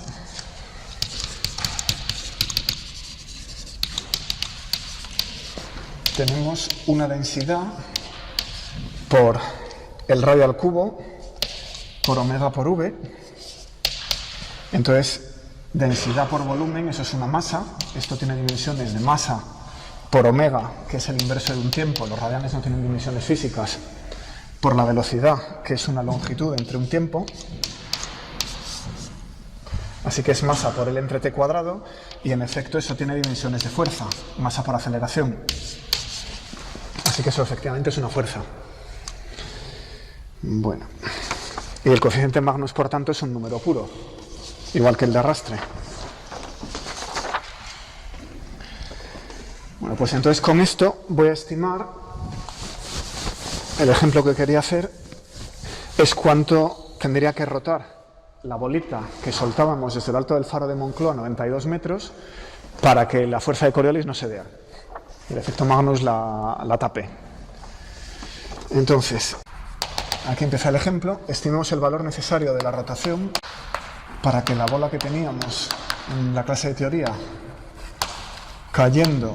Tenemos una densidad por el radio al cubo por omega por v. Entonces, densidad por volumen, eso es una masa. Esto tiene dimensiones de masa por omega, que es el inverso de un tiempo. Los radianes no tienen dimensiones físicas. Por la velocidad, que es una longitud entre un tiempo. Así que es masa por L entre t cuadrado, y en efecto eso tiene dimensiones de fuerza, masa por aceleración. Así que eso efectivamente es una fuerza. Bueno, y el coeficiente Magnus, por tanto, es un número puro, igual que el de arrastre. Bueno, pues entonces con esto voy a estimar, el ejemplo que quería hacer es cuánto tendría que rotar la bolita que soltábamos desde el alto del faro de Moncloa, 92 metros, para que la fuerza de Coriolis no se vea. El efecto Magnus la tape. Entonces, aquí empieza el ejemplo. Estimemos el valor necesario de la rotación para que la bola que teníamos en la clase de teoría cayendo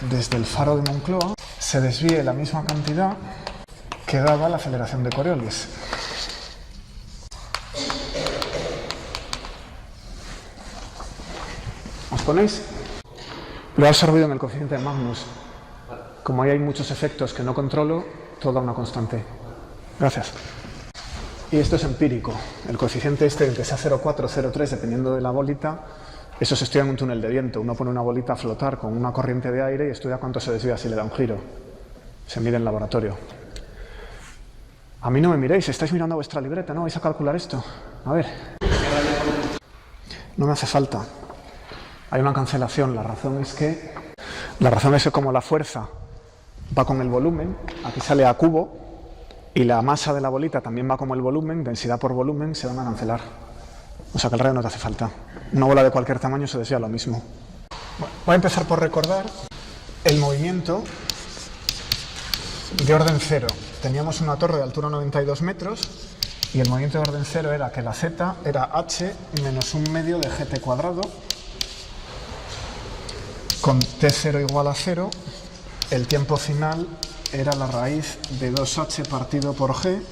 desde el faro de Moncloa se desvíe la misma cantidad que daba la aceleración de Coriolis. ¿Os ponéis? Lo he absorbido en el coeficiente de Magnus. Como ahí hay muchos efectos que no controlo, todo da una constante. Gracias. Y esto es empírico. El coeficiente este, que sea 0,4 o 0,3, dependiendo de la bolita, eso se estudia en un túnel de viento. Uno pone una bolita a flotar con una corriente de aire y estudia cuánto se desvía si le da un giro. Se mide en laboratorio. A mí no me miréis, estáis mirando a vuestra libreta, ¿no? ¿Vais a calcular esto? A ver. No me hace falta. Hay una cancelación. La razón es que como la fuerza va con el volumen, aquí sale a cubo, y la masa de la bolita también va como el volumen, densidad por volumen, se van a cancelar. O sea que el radio no te hace falta. Una bola de cualquier tamaño se desvía lo mismo. Bueno, voy a empezar por recordar el movimiento de orden 0. Teníamos una torre de altura 92 metros y el movimiento de orden 0 era que la z era h menos un medio de gt cuadrado, con t0 igual a 0, el tiempo final era la raíz de 2h partido por g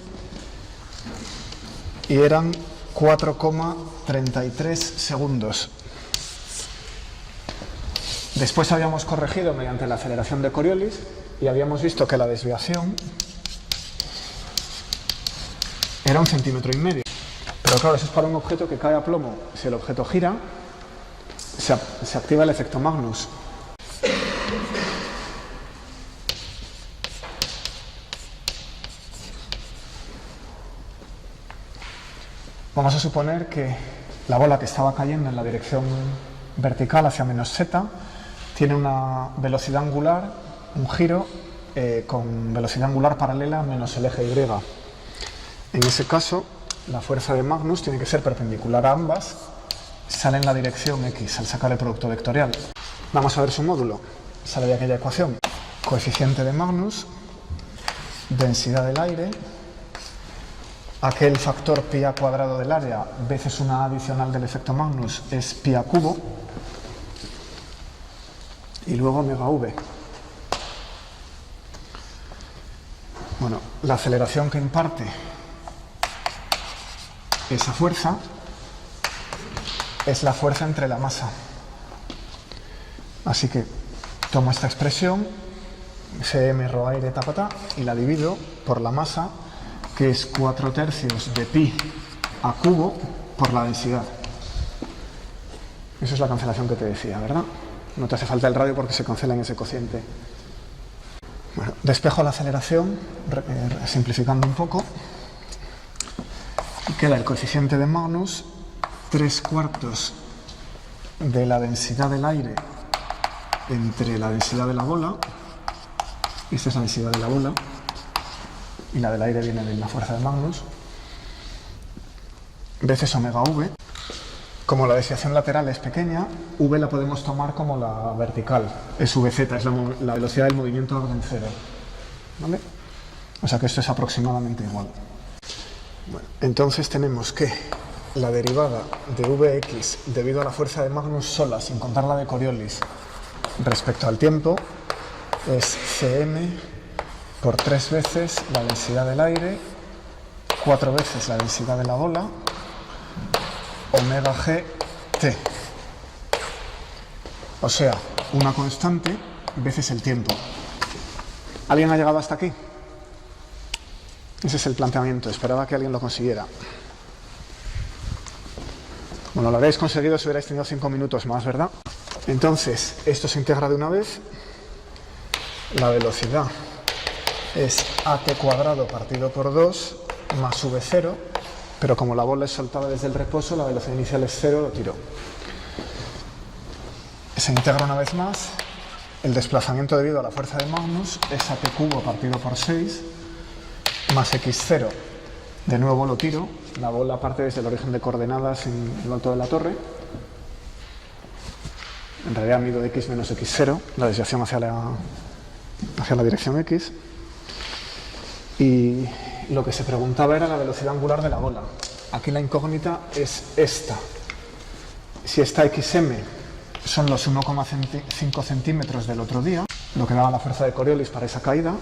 y eran 4,33 segundos. Después habíamos corregido mediante la aceleración de Coriolis y habíamos visto que la desviación era 1,5 centímetros. Pero claro, eso es para un objeto que cae a plomo. Si el objeto gira, se activa el efecto Magnus. Vamos a suponer que la bola que estaba cayendo en la dirección vertical hacia menos z tiene una velocidad angular, un giro con velocidad angular paralela a menos el eje Y. En ese caso, la fuerza de Magnus tiene que ser perpendicular a ambas, sale en la dirección X al sacar el producto vectorial. Vamos a ver su módulo. Sale de aquella ecuación. Coeficiente de Magnus, densidad del aire, aquel factor pi a cuadrado del área veces una adicional del efecto Magnus es pi a cubo, y luego omega v. Bueno, la aceleración que imparte esa fuerza es la fuerza entre la masa. Así que tomo esta expresión, cm rho aire ta, y la divido por la masa, que es 4/3 de pi a cubo por la densidad. Esa es la cancelación que te decía, ¿verdad? No te hace falta el radio porque se cancela en ese cociente. Bueno, Despejo la aceleración, simplificando un poco, y queda el coeficiente de Magnus 3/4 de la densidad del aire entre la densidad de la bola, esta es la densidad de la bola, y la del aire viene de la fuerza de Magnus, veces omega v. Como la desviación lateral es pequeña, v la podemos tomar como la vertical, es vz, es la velocidad del movimiento de orden cero, ¿vale? O sea que esto es aproximadamente igual. Bueno, entonces tenemos que la derivada de vx debido a la fuerza de Magnus sola, sin contar la de Coriolis, respecto al tiempo, es cm por 3 veces la densidad del aire, 4 veces la densidad de la bola, omega g t. O sea, una constante veces el tiempo. ¿Alguien ha llegado hasta aquí? Ese es el planteamiento. Esperaba que alguien lo consiguiera. Bueno, lo habréis conseguido si hubierais tenido 5 minutos más, ¿verdad? Entonces, esto se integra de una vez. La velocidad es at² partido por 2 más v0, pero como la bola es soltada desde el reposo, la velocidad inicial es 0, lo tiro. Se integra una vez más. El desplazamiento debido a la fuerza de Magnus es at³ partido por 6 más x0. De nuevo lo tiro. La bola parte desde el origen de coordenadas en lo alto de la torre. En realidad mido x menos x0, la desviación hacia la dirección x. Y lo que se preguntaba era la velocidad angular de la bola. Aquí la incógnita es esta. Si esta xm son los 1,5 centímetros del otro día, lo que daba la fuerza de Coriolis para esa caída,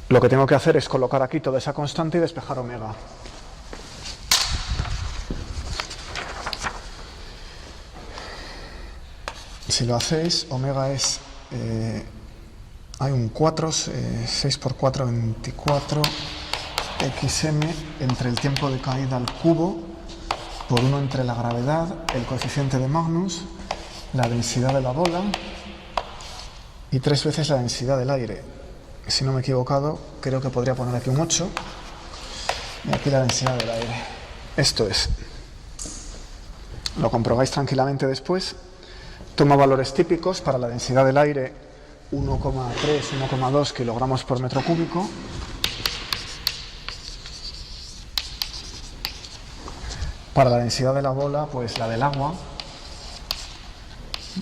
lo que tengo que hacer es colocar aquí toda esa constante y despejar omega. Si lo hacéis, omega es... hay un 4, 6 por 4, 24, xm entre el tiempo de caída al cubo, por 1 entre la gravedad, el coeficiente de Magnus, la densidad de la bola y 3 veces la densidad del aire. Si no me he equivocado, creo que podría poner aquí un 8 y aquí la densidad del aire. Esto es. Lo comprobáis tranquilamente después. Toma valores típicos para la densidad del aire 1,3, 1,2 kilogramos por metro cúbico. Para la densidad de la bola, pues la del agua,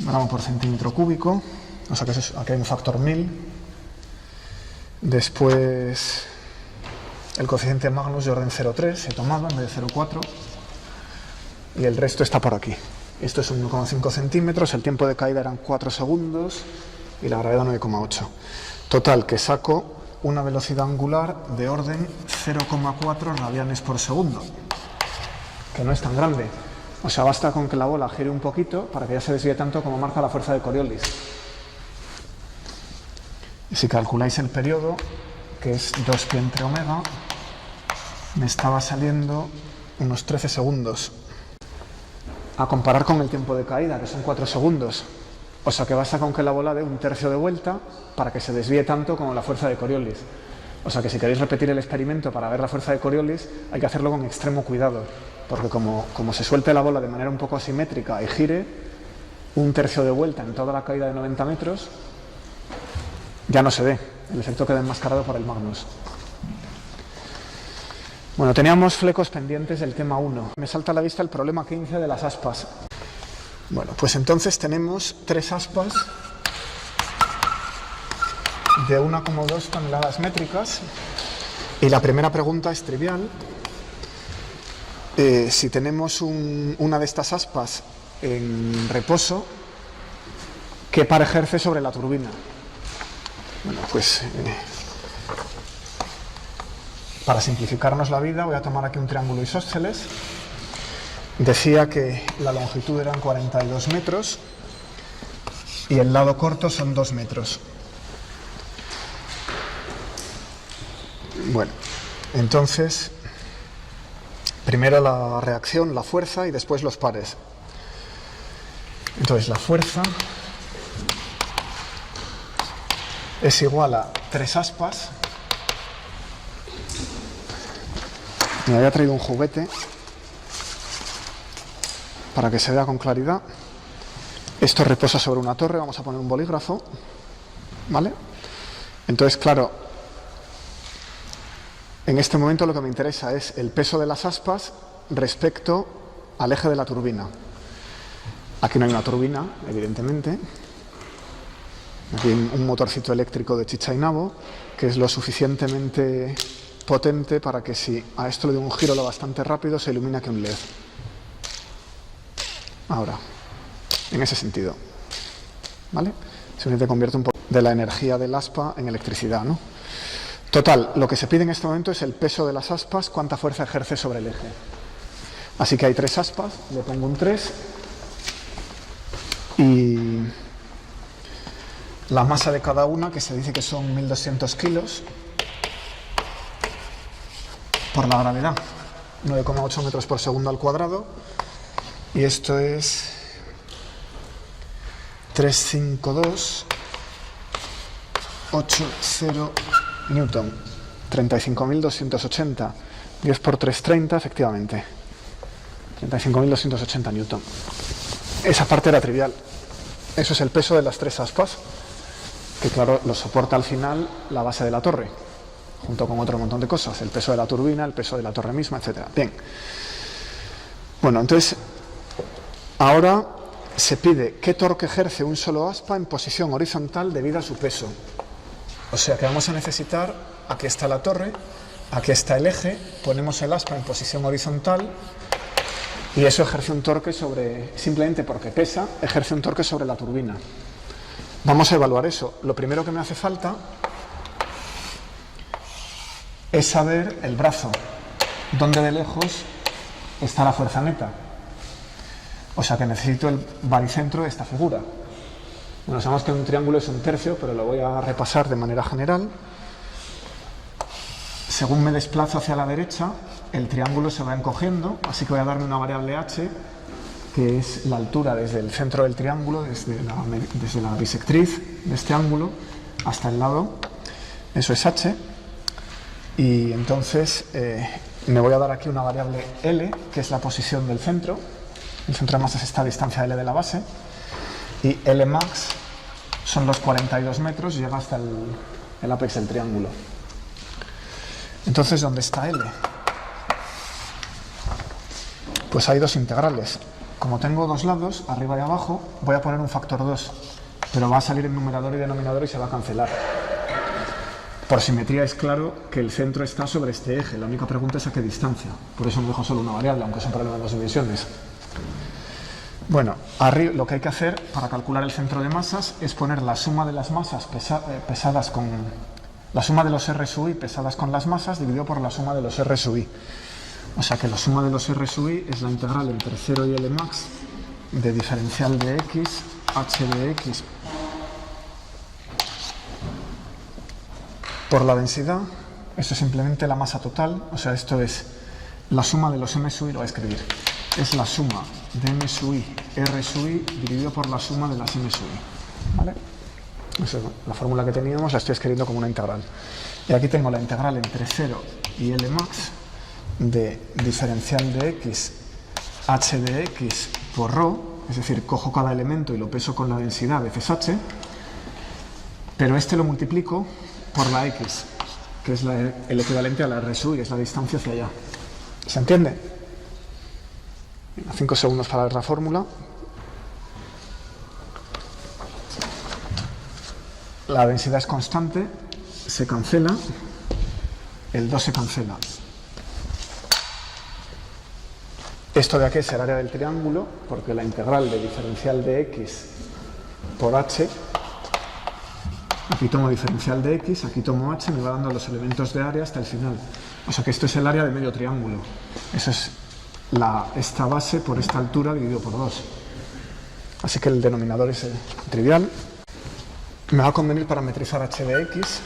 gramo por centímetro cúbico, o sea que aquí hay un factor 1000. Después el coeficiente Magnus de orden 0,3 he tomado en vez de 0,4 y el resto está por aquí. Esto es 1,5 centímetros, el tiempo de caída eran 4 segundos y la gravedad 9,8. Total, que saco una velocidad angular de orden 0,4 radianes por segundo, que no es tan grande. O sea, basta con que la bola gire un poquito para que ya se desvíe tanto como marca la fuerza de Coriolis. Y si calculáis el periodo, que es 2π entre omega, me estaba saliendo unos 13 segundos. A comparar con el tiempo de caída, que son 4 segundos. O sea que basta con que la bola dé un tercio de vuelta para que se desvíe tanto como la fuerza de Coriolis. O sea que si queréis repetir el experimento para ver la fuerza de Coriolis, hay que hacerlo con extremo cuidado. Porque como se suelte la bola de manera un poco asimétrica y gire un tercio de vuelta en toda la caída de 90 metros, ya no se ve. El efecto queda enmascarado por el Magnus. Bueno, teníamos flecos pendientes del tema 1. Me salta a la vista el problema 15 de las aspas. Bueno, pues entonces tenemos 3 aspas de 1,2 toneladas métricas y la primera pregunta es trivial. Si tenemos una de estas aspas en reposo, ¿qué par ejerce sobre la turbina? Bueno, pues para simplificarnos la vida voy a tomar aquí un triángulo isósceles. Decía que la longitud eran 42 metros y el lado corto son 2 metros. Bueno, entonces, primero la reacción, la fuerza y después los pares. Entonces, la fuerza es igual a 3 aspas. Me había traído un juguete para que se vea con claridad. Esto reposa sobre una torre, vamos a poner un bolígrafo, ¿vale? Entonces, claro, en este momento lo que me interesa es el peso de las aspas respecto al eje de la turbina. Aquí no hay una turbina, evidentemente. Aquí hay un motorcito eléctrico de chicha y nabo, que es lo suficientemente potente para que si a esto le doy un giro lo bastante rápido, se ilumina que un LED. Ahora, en ese sentido, ¿vale? Simplemente convierte un poco de la energía del aspa en electricidad, ¿no? Total, lo que se pide en este momento es el peso de las aspas, cuánta fuerza ejerce sobre el eje. Así que hay 3 aspas, le pongo un 3 y la masa de cada una, que se dice que son 1200 kilos por la gravedad, 9,8 metros por segundo al cuadrado, y esto es 352,80 newton, 35.280, 10 por 330, efectivamente, 35.280 newton. Esa parte era trivial. Eso es el peso de las 3 aspas, que claro, lo soporta al final la base de la torre, junto con otro montón de cosas, el peso de la turbina, el peso de la torre misma, etc. Bien. Bueno, entonces, ahora se pide qué torque ejerce un solo aspa en posición horizontal debido a su peso. O sea que vamos a necesitar, aquí está la torre, aquí está el eje, ponemos el aspa en posición horizontal y eso ejerce un torque sobre, simplemente porque pesa, ejerce un torque sobre la turbina. Vamos a evaluar eso. Lo primero que me hace falta es saber el brazo, dónde de lejos está la fuerza neta. O sea que necesito el baricentro de esta figura. Bueno, sabemos que un triángulo es un tercio, pero lo voy a repasar de manera general. Según me desplazo hacia la derecha, el triángulo se va encogiendo, así que voy a darle una variable h, que es la altura desde el centro del triángulo, desde la bisectriz de este ángulo hasta el lado. Eso es h. Y entonces me voy a dar aquí una variable L, que es la posición del centro. El centro de masas está a distancia L de la base. Y L max son los 42 metros y llega hasta el ápex del triángulo. Entonces, ¿dónde está L? Pues hay 2 integrales. Como tengo 2 lados, arriba y abajo, voy a poner un factor 2. Pero va a salir en numerador y denominador y se va a cancelar. Por simetría es claro que el centro está sobre este eje. La única pregunta es a qué distancia. Por eso me dejo solo una variable, aunque es un problema de 2 divisiones. Bueno, arriba, lo que hay que hacer para calcular el centro de masas es poner la suma de las masas pesadas con la suma de los R sub i pesadas con las masas dividido por la suma de los R sub i. O sea que la suma de los R sub i es la integral entre 0 y L max de diferencial de x, h de x por la densidad. Esto es simplemente la masa total, o sea, esto es la suma de los m sub i, lo voy a escribir. Es la suma de m sub i, r sub i, dividido por la suma de las m sub i. ¿Vale? Esa es la fórmula que teníamos, la estoy escribiendo como una integral. Y aquí tengo la integral entre 0 y L max de diferencial de x, h de x por ρ, es decir, cojo cada elemento y lo peso con la densidad veces h, pero este lo multiplico por la x, que es el equivalente a la r sub i, es la distancia hacia allá. ¿Se entiende? 5 segundos para ver la fórmula. La densidad es constante, se cancela, el 2 se cancela. Esto de aquí es el área del triángulo, porque la integral de diferencial de x por h, aquí tomo diferencial de x, aquí tomo h, me va dando los elementos de área hasta el final. O sea que esto es el área de medio triángulo. Eso es esta base por esta altura dividido por 2. Así que el denominador es trivial. Me va a convenir parametrizar h de x.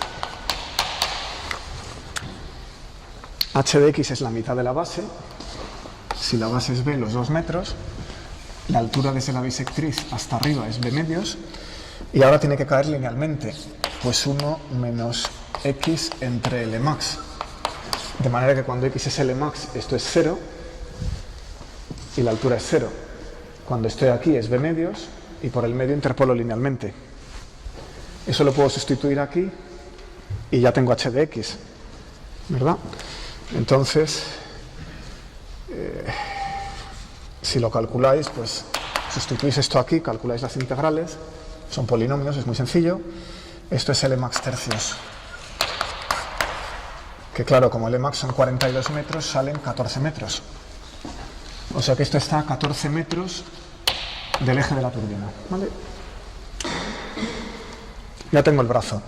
H de x es la mitad de la base. Si la base es b, los 2 metros. La altura desde la bisectriz hasta arriba es b medios. Y ahora tiene que caer linealmente. Pues 1 menos x entre L max. De manera que cuando x es L max, esto es 0 y la altura es 0. Cuando estoy aquí es b medios y por el medio interpolo linealmente. Eso lo puedo sustituir aquí y ya tengo h de x, ¿verdad? Entonces, si lo calculáis, pues sustituís esto aquí, calculáis las integrales, son polinomios, es muy sencillo. Esto es L max tercios. Que claro, como L max son 42 metros, salen 14 metros. O sea que esto está a 14 metros del eje de la turbina, ¿vale? Ya tengo el brazo.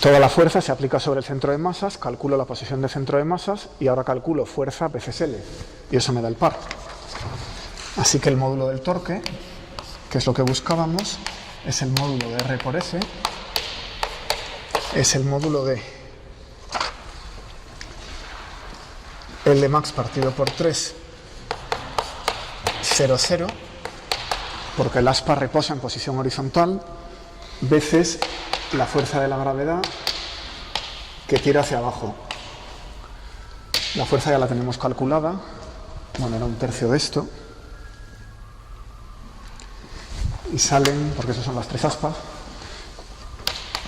Toda la fuerza se aplica sobre el centro de masas, calculo la posición del centro de masas y ahora calculo fuerza veces L. Y eso me da el par. Así que el módulo del torque, que es lo que buscábamos, es el módulo de R por S, es el módulo de L max partido por 3, 0, 0, porque el aspa reposa en posición horizontal, veces la fuerza de la gravedad que tira hacia abajo. La fuerza ya la tenemos calculada, bueno, era un tercio de esto, y salen, porque esas son las 3 aspas,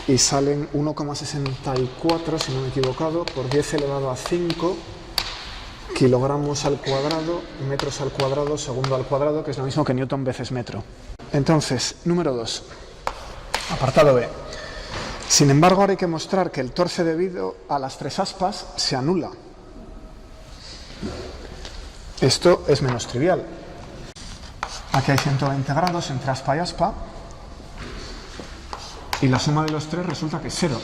y salen 1,64, si no me he equivocado, por 10 elevado a 5 kilogramos al cuadrado, metros al cuadrado, segundo al cuadrado, que es lo mismo que newton veces metro. Entonces, número 2, apartado B. Sin embargo, ahora hay que mostrar que el torce debido a las 3 aspas se anula. Esto es menos trivial. Aquí hay 120 grados entre aspa y aspa y la suma de los 3 resulta que es 0.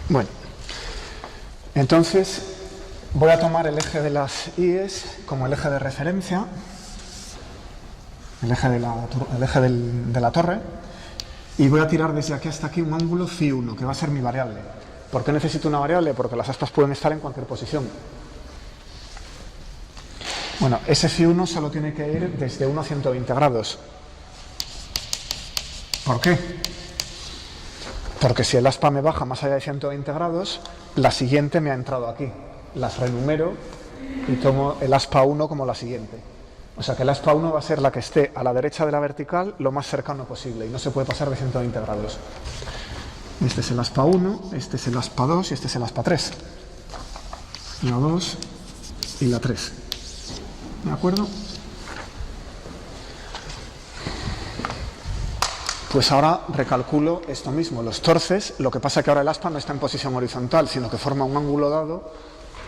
Bueno, entonces voy a tomar el eje de las IES como el eje de referencia, el eje de la torre, y voy a tirar desde aquí hasta aquí un ángulo φ1, que va a ser mi variable. ¿Por qué necesito una variable? Porque las aspas pueden estar en cualquier posición. Bueno, ese φ1 solo tiene que ir desde 1 a 120 grados. ¿Por qué? Porque si el aspa me baja más allá de 120 grados, la siguiente me ha entrado aquí. Las renumero y tomo el aspa 1 como la siguiente. O sea que el aspa 1 va a ser la que esté a la derecha de la vertical lo más cercano posible y no se puede pasar de 120 grados. Este es el aspa 1, este es el aspa 2 y este es el aspa 3. La 2 y la 3. ¿De acuerdo? Pues ahora recalculo esto mismo, los torces, lo que pasa es que ahora el aspa no está en posición horizontal, sino que forma un ángulo dado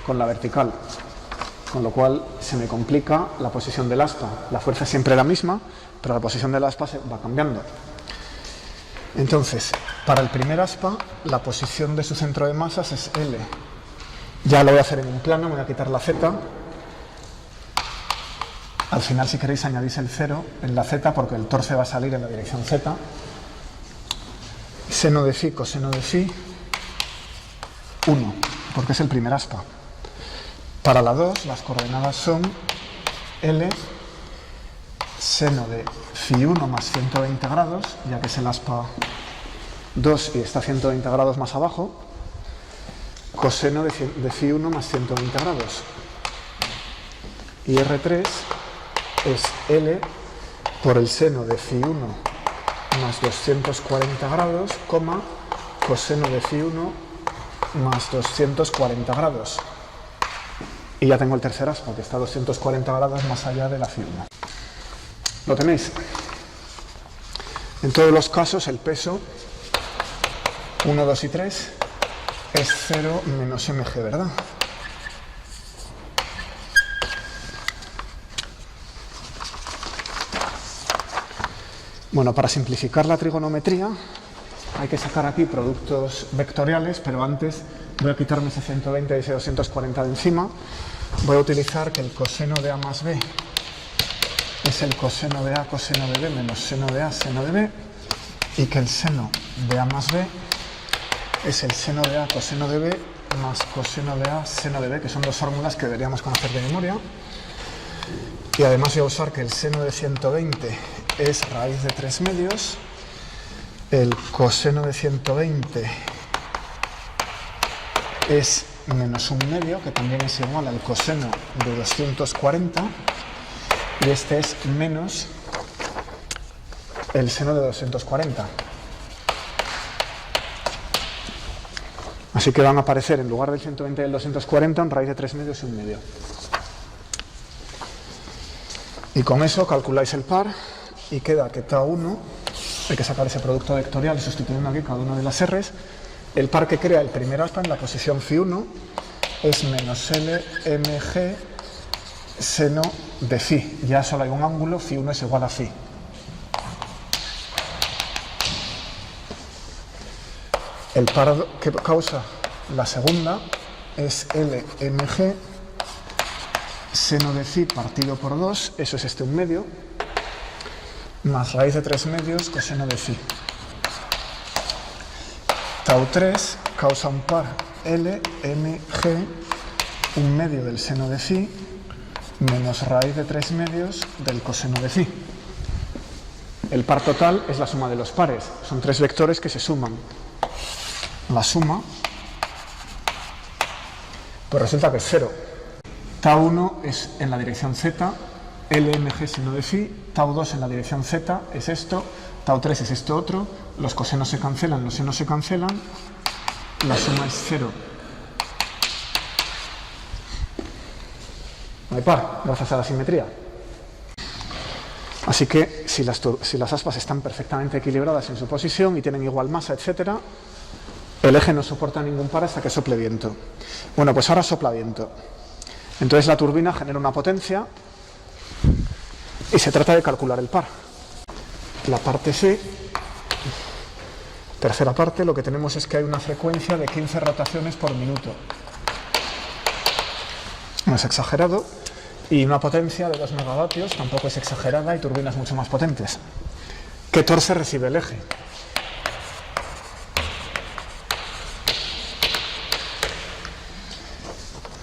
con la vertical, con lo cual se me complica la posición del aspa. La fuerza es siempre la misma, pero la posición del aspa se va cambiando. Entonces, para el primer aspa, la posición de su centro de masas es L. Ya lo voy a hacer en un plano, me voy a quitar la Z. Al final, si queréis, añadís el 0 en la Z porque el torce va a salir en la dirección Z. Seno de phi, coseno de phi, 1, porque es el primer aspa. Para la 2, las coordenadas son L, seno de φ1 más 120 grados, ya que es el aspa 2 y está 120 grados más abajo, coseno de φ1 más 120 grados. Y R3 es L por el seno de φ1 más 240 grados, coseno de φ1 más 240 grados. Y ya tengo el tercer aspa, que está a 240 grados más allá de la φ1. ¿Lo tenéis? En todos los casos el peso 1, 2 y 3 es 0 menos mg, ¿verdad? Bueno, para simplificar la trigonometría hay que sacar aquí productos vectoriales, pero antes voy a quitarme ese 120 y ese 240 de encima. Voy a utilizar que el coseno de A más B es el coseno de A coseno de B menos seno de A seno de B, y que el seno de A más B es el seno de A coseno de B más coseno de A seno de B, que son dos fórmulas que deberíamos conocer de memoria. Y además voy a usar que el seno de 120 es raíz de 3 medios, el coseno de 120 es menos 1 medio, que también es igual al coseno de 240, y este es menos el seno de 240. Así que van a aparecer, en lugar del 120 y del 240, en raíz de 3 medios y 1 medio. Y con eso calculáis el par y queda que tau1, hay que sacar ese producto vectorial sustituyendo aquí cada una de las R's, el par que crea el primer aspa en la posición φ1 es menos LMG seno de φ. Ya solo hay un ángulo, φ1 es igual a φ. El par que causa la segunda es LMG seno de φ partido por 2, eso es este 1 medio, más raíz de 3 medios coseno de φ. Tau3 causa un par LMG 1 medio del seno de φ menos raíz de 3 medios del coseno de φ. El par total es la suma de los pares, son 3 vectores que se suman. La suma, pues resulta que es 0. Tau1 es en la dirección z, LMG seno de φ, Tau2 en la dirección z es esto, Tau3 es esto otro, los cosenos se cancelan, los senos se cancelan, la suma es 0. No hay par, gracias a la simetría. Así que si las aspas están perfectamente equilibradas en su posición y tienen igual masa, etc., el eje no soporta ningún par hasta que sople viento. Bueno, pues ahora sopla viento. Entonces la turbina genera una potencia y se trata de calcular el par. La parte C, tercera parte, lo que tenemos es que hay una frecuencia de 15 rotaciones por minuto. No es exagerado. Y una potencia de 2 megavatios, tampoco es exagerada, y turbinas mucho más potentes. ¿Qué torque recibe el eje?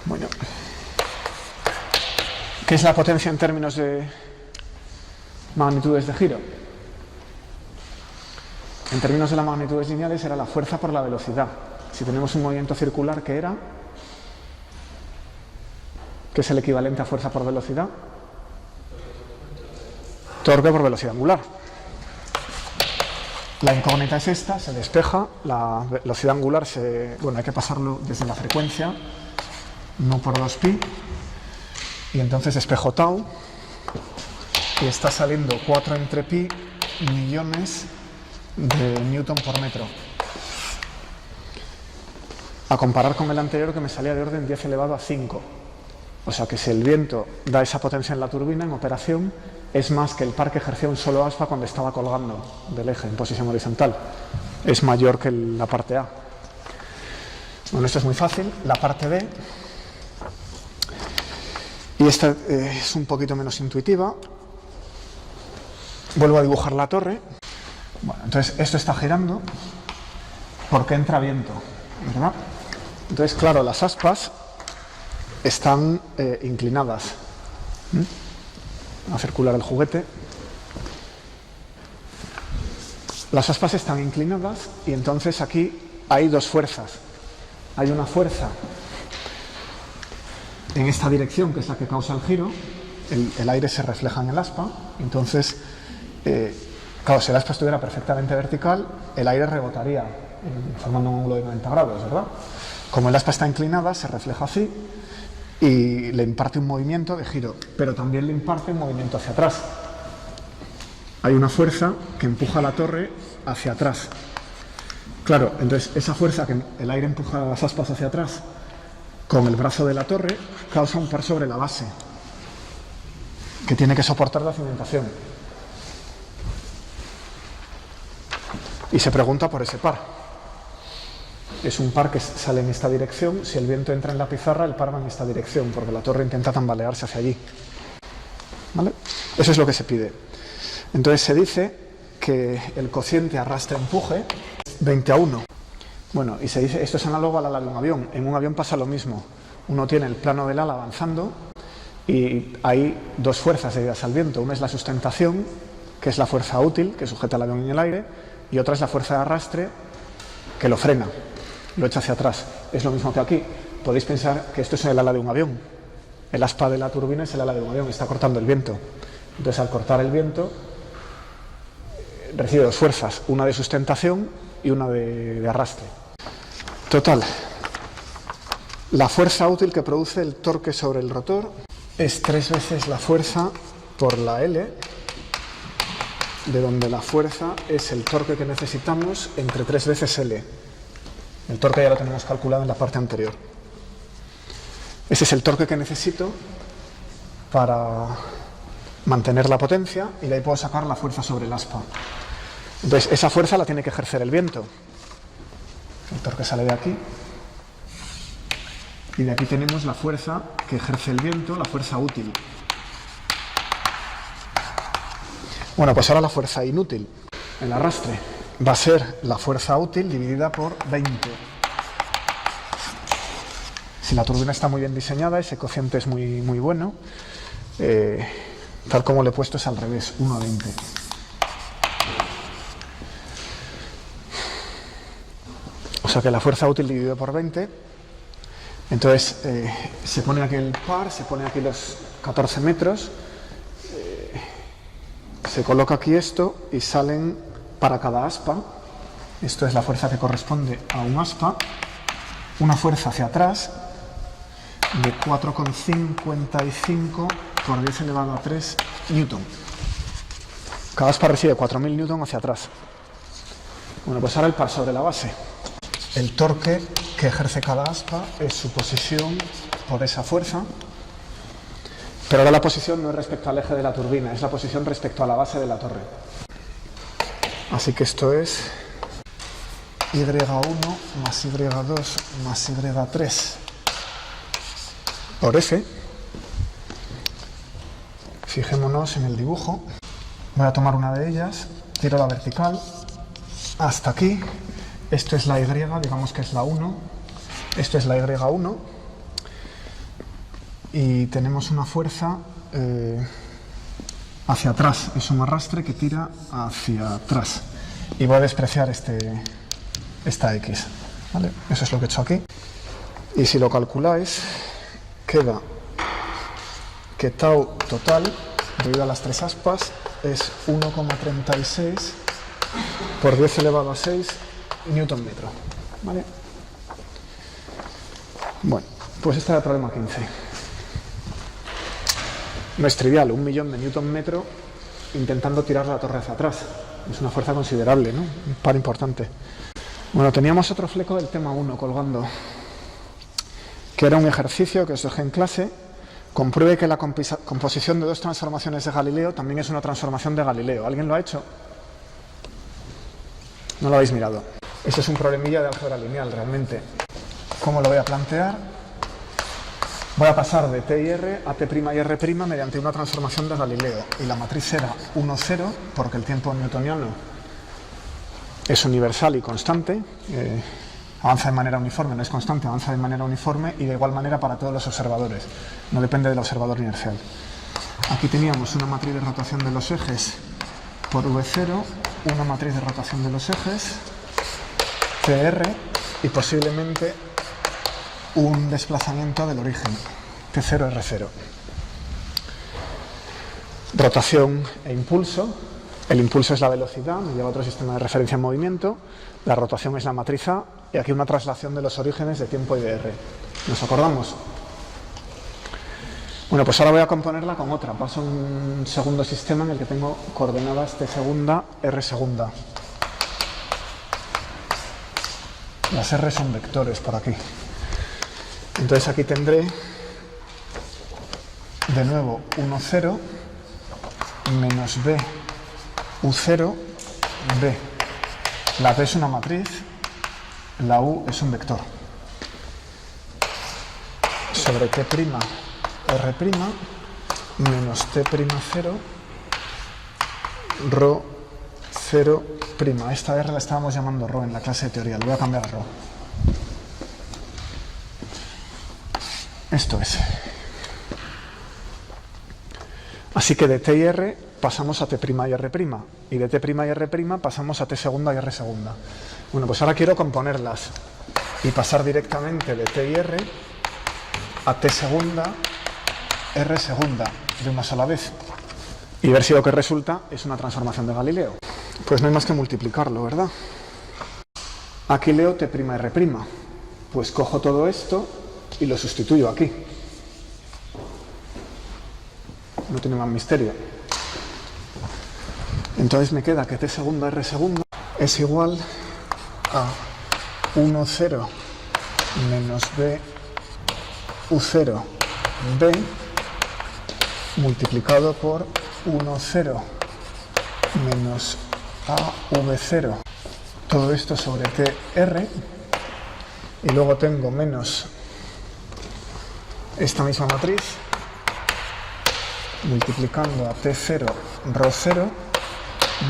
Bueno, ¿qué es la potencia en términos de magnitudes de giro? En términos de las magnitudes lineales era la fuerza por la velocidad. Si tenemos un movimiento circular, ¿qué era? ¿Qué es el equivalente a fuerza por velocidad? Torque por velocidad angular. La incógnita es esta, se despeja, la velocidad angular hay que pasarlo desde la frecuencia, no por 2pi, y entonces despejo tau, y está saliendo 4 entre pi millones de newton por metro. A comparar con el anterior, que me salía de orden 10 elevado a 5. O sea que si el viento da esa potencia en la turbina, en operación, es más que el par que ejercía un solo aspa cuando estaba colgando del eje en posición horizontal. Es mayor que la parte A. Bueno, esto es muy fácil. La parte B, y esta es un poquito menos intuitiva. Vuelvo a dibujar la torre. Bueno, entonces esto está girando porque entra viento, ¿verdad? Entonces, claro, las aspas están inclinadas. A circular el juguete. Las aspas están inclinadas y entonces aquí hay dos fuerzas. Hay una fuerza en esta dirección, que es la que causa el giro. El aire se refleja en el aspa. Entonces, claro, si el aspa estuviera perfectamente vertical, el aire rebotaría formando un ángulo de 90 grados, ¿verdad? Como el aspa está inclinada, se refleja así y le imparte un movimiento de giro, pero también le imparte un movimiento hacia atrás. Hay una fuerza que empuja la torre hacia atrás. Claro, entonces esa fuerza que el aire empuja las aspas hacia atrás con el brazo de la torre causa un par sobre la base que tiene que soportar la cimentación. Y se pregunta por ese par. Es un par que sale en esta dirección. Si el viento entra en la pizarra, el par va en esta dirección, porque la torre intenta tambalearse hacia allí. ¿Vale? Eso es lo que se pide. Entonces se dice que el cociente arrastre-empuje es 20:1. Bueno, y se dice, esto es análogo al ala de un avión. En un avión pasa lo mismo. Uno tiene el plano del ala avanzando Y hay dos fuerzas debidas al viento. Una es la sustentación, que es la fuerza útil que sujeta el avión en el aire, y otra es la fuerza de arrastre que lo frena, lo echa hacia atrás. Es lo mismo que aquí. Podéis pensar que esto es el ala de un avión. El aspa de la turbina es el ala de un avión, está cortando el viento. Entonces, al cortar el viento, recibe dos fuerzas, una de sustentación y una de arrastre. Total, la fuerza útil que produce el torque sobre el rotor es 3 veces la fuerza por la L, de donde la fuerza es el torque que necesitamos entre 3 veces L. El torque ya lo tenemos calculado en la parte anterior. Ese es el torque que necesito para mantener la potencia, y de ahí puedo sacar la fuerza sobre el aspa. Entonces, esa fuerza la tiene que ejercer el viento. El torque sale de aquí, y de aquí tenemos la fuerza que ejerce el viento, la fuerza útil. Bueno, pues ahora la fuerza inútil, el arrastre, va a ser la fuerza útil dividida por 20. Si la turbina está muy bien diseñada, ese cociente es muy bueno, tal como le he puesto es al revés, 1 a 20. O sea que la fuerza útil dividido por 20, entonces se pone aquí el par, se pone aquí los 14 metros, se coloca aquí esto y salen para cada aspa, esto es la fuerza que corresponde a un aspa, una fuerza hacia atrás de 4,55 por 10 elevado a 3 newton. Cada aspa recibe 4.000 newton hacia atrás. Bueno, pues ahora el par sobre la base. El torque que ejerce cada aspa es su posición por esa fuerza, pero ahora la posición no es respecto al eje de la turbina, es la posición respecto a la base de la torre. Así que esto es Y1 más Y2 más Y3 por F. Fijémonos en el dibujo. Voy a tomar una de ellas, tiro la vertical hasta aquí. Esto es la Y, digamos que es la 1. Esto es la Y1. Y tenemos una fuerza hacia atrás. Es un arrastre que tira hacia atrás. Y voy a despreciar esta X. ¿Vale? Eso es lo que he hecho aquí. Y si lo calculáis, queda que tau total, debido a las 3 aspas, es 1,36 por 10 elevado a 6 newton metro. ¿Vale? Bueno, pues este era el problema 15. No es trivial, 1 millón de newton metro intentando tirar la torre hacia atrás. Es una fuerza considerable, ¿no? Un par importante. Bueno, teníamos otro fleco del tema 1 colgando, que era un ejercicio que os dejé en clase. Compruebe que la composición de dos transformaciones de Galileo también es una transformación de Galileo. ¿Alguien lo ha hecho? No lo habéis mirado. Este es un problemilla de álgebra lineal, realmente. ¿Cómo lo voy a plantear? Voy a pasar de T y R a T' y R' mediante una transformación de Galileo. Y la matriz era 1, 0, porque el tiempo newtoniano es universal y constante. Avanza de manera uniforme, no es constante, avanza de manera uniforme y de igual manera para todos los observadores. No depende del observador inercial. Aquí teníamos una matriz de rotación de los ejes por V0, una matriz de rotación de los ejes, TR, y posiblemente un desplazamiento del origen, T0, R0. Rotación e impulso. El impulso es la velocidad, me lleva a otro sistema de referencia en movimiento. La rotación es la matriz A, y aquí una traslación de los orígenes de tiempo y de R. ¿Nos acordamos? Bueno, pues ahora voy a componerla con otra. Paso a un segundo sistema en el que tengo coordenadas T segunda, R segunda. Las R son vectores por aquí. Entonces aquí tendré de nuevo 1, 0, menos B, U0, B. La B es una matriz, la U es un vector. Sobre T', R', menos T'0, ρ 0'. Esta R la estábamos llamando ρ en la clase de teoría, lo voy a cambiar a ρ. Esto es. Así que de t y r pasamos a t' y r', y de t' y r' pasamos a t segunda y r segunda. Bueno, pues ahora quiero componerlas y pasar directamente de t y r a t segunda, r segunda, de una sola vez. Y ver si lo que resulta es una transformación de Galileo. Pues no hay más que multiplicarlo, ¿verdad? Aquí leo t' y r'. Pues cojo todo esto y lo sustituyo aquí. No tiene más misterio. Entonces me queda que t segunda, r segunda es igual a 1, 0 menos b, u0, b, multiplicado por 1, 0 menos a, v0. Todo esto sobre tr. Y luego tengo menos esta misma matriz multiplicando a t0, ρ0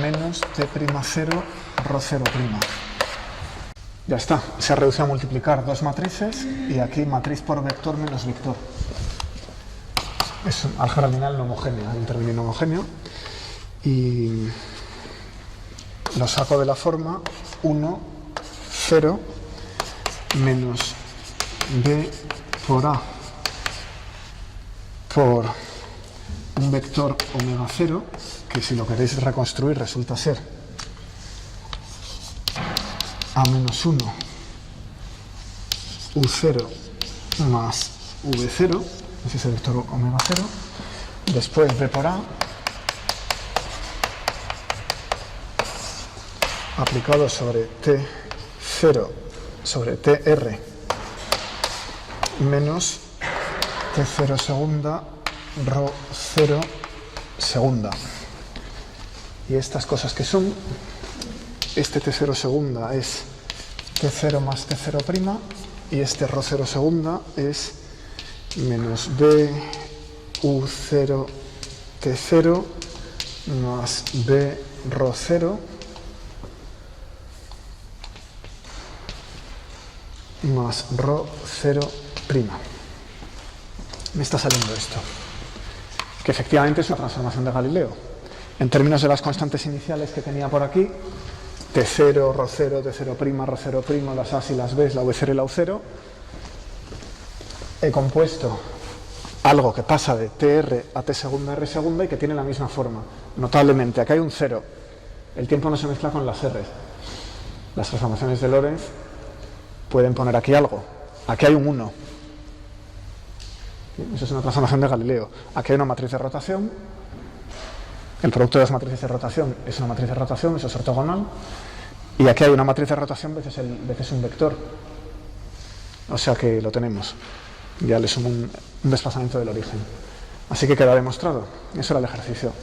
menos t'0, ρ0'. Ya está, se ha reducido a multiplicar dos matrices y aquí matriz por vector menos vector. Es un álgebra lineal no homogénea, hay un término no homogéneo. Y lo saco de la forma 1, 0 menos b por a por un vector omega 0, que si lo queréis reconstruir resulta ser a menos 1 u0 más v0, ese es el vector omega 0, después b por a aplicado sobre t0 sobre tr menos t0 segunda, ρ0 segunda. Y estas cosas que son, este t0 segunda es t0 más t0' y este ρ0 segunda es menos b u0 t0 más b ρ0 más ρ0'. Me está saliendo esto, que efectivamente es una transformación de Galileo. En términos de las constantes iniciales que tenía por aquí, t0, ρ0, t0', ρ0', las a y las b, la v0 y la u0, he compuesto algo que pasa de tr a t segunda, r segunda y que tiene la misma forma. Notablemente, aquí hay un 0, el tiempo no se mezcla con las r's. Las transformaciones de Lorentz pueden poner aquí algo. Aquí hay un 1. Eso es una transformación de Galileo. Aquí hay una matriz de rotación. El producto de las matrices de rotación es una matriz de rotación, eso es ortogonal. Y aquí hay una matriz de rotación veces un vector. O sea que lo tenemos. Ya le sumo un desplazamiento del origen. Así que queda demostrado. Eso era el ejercicio.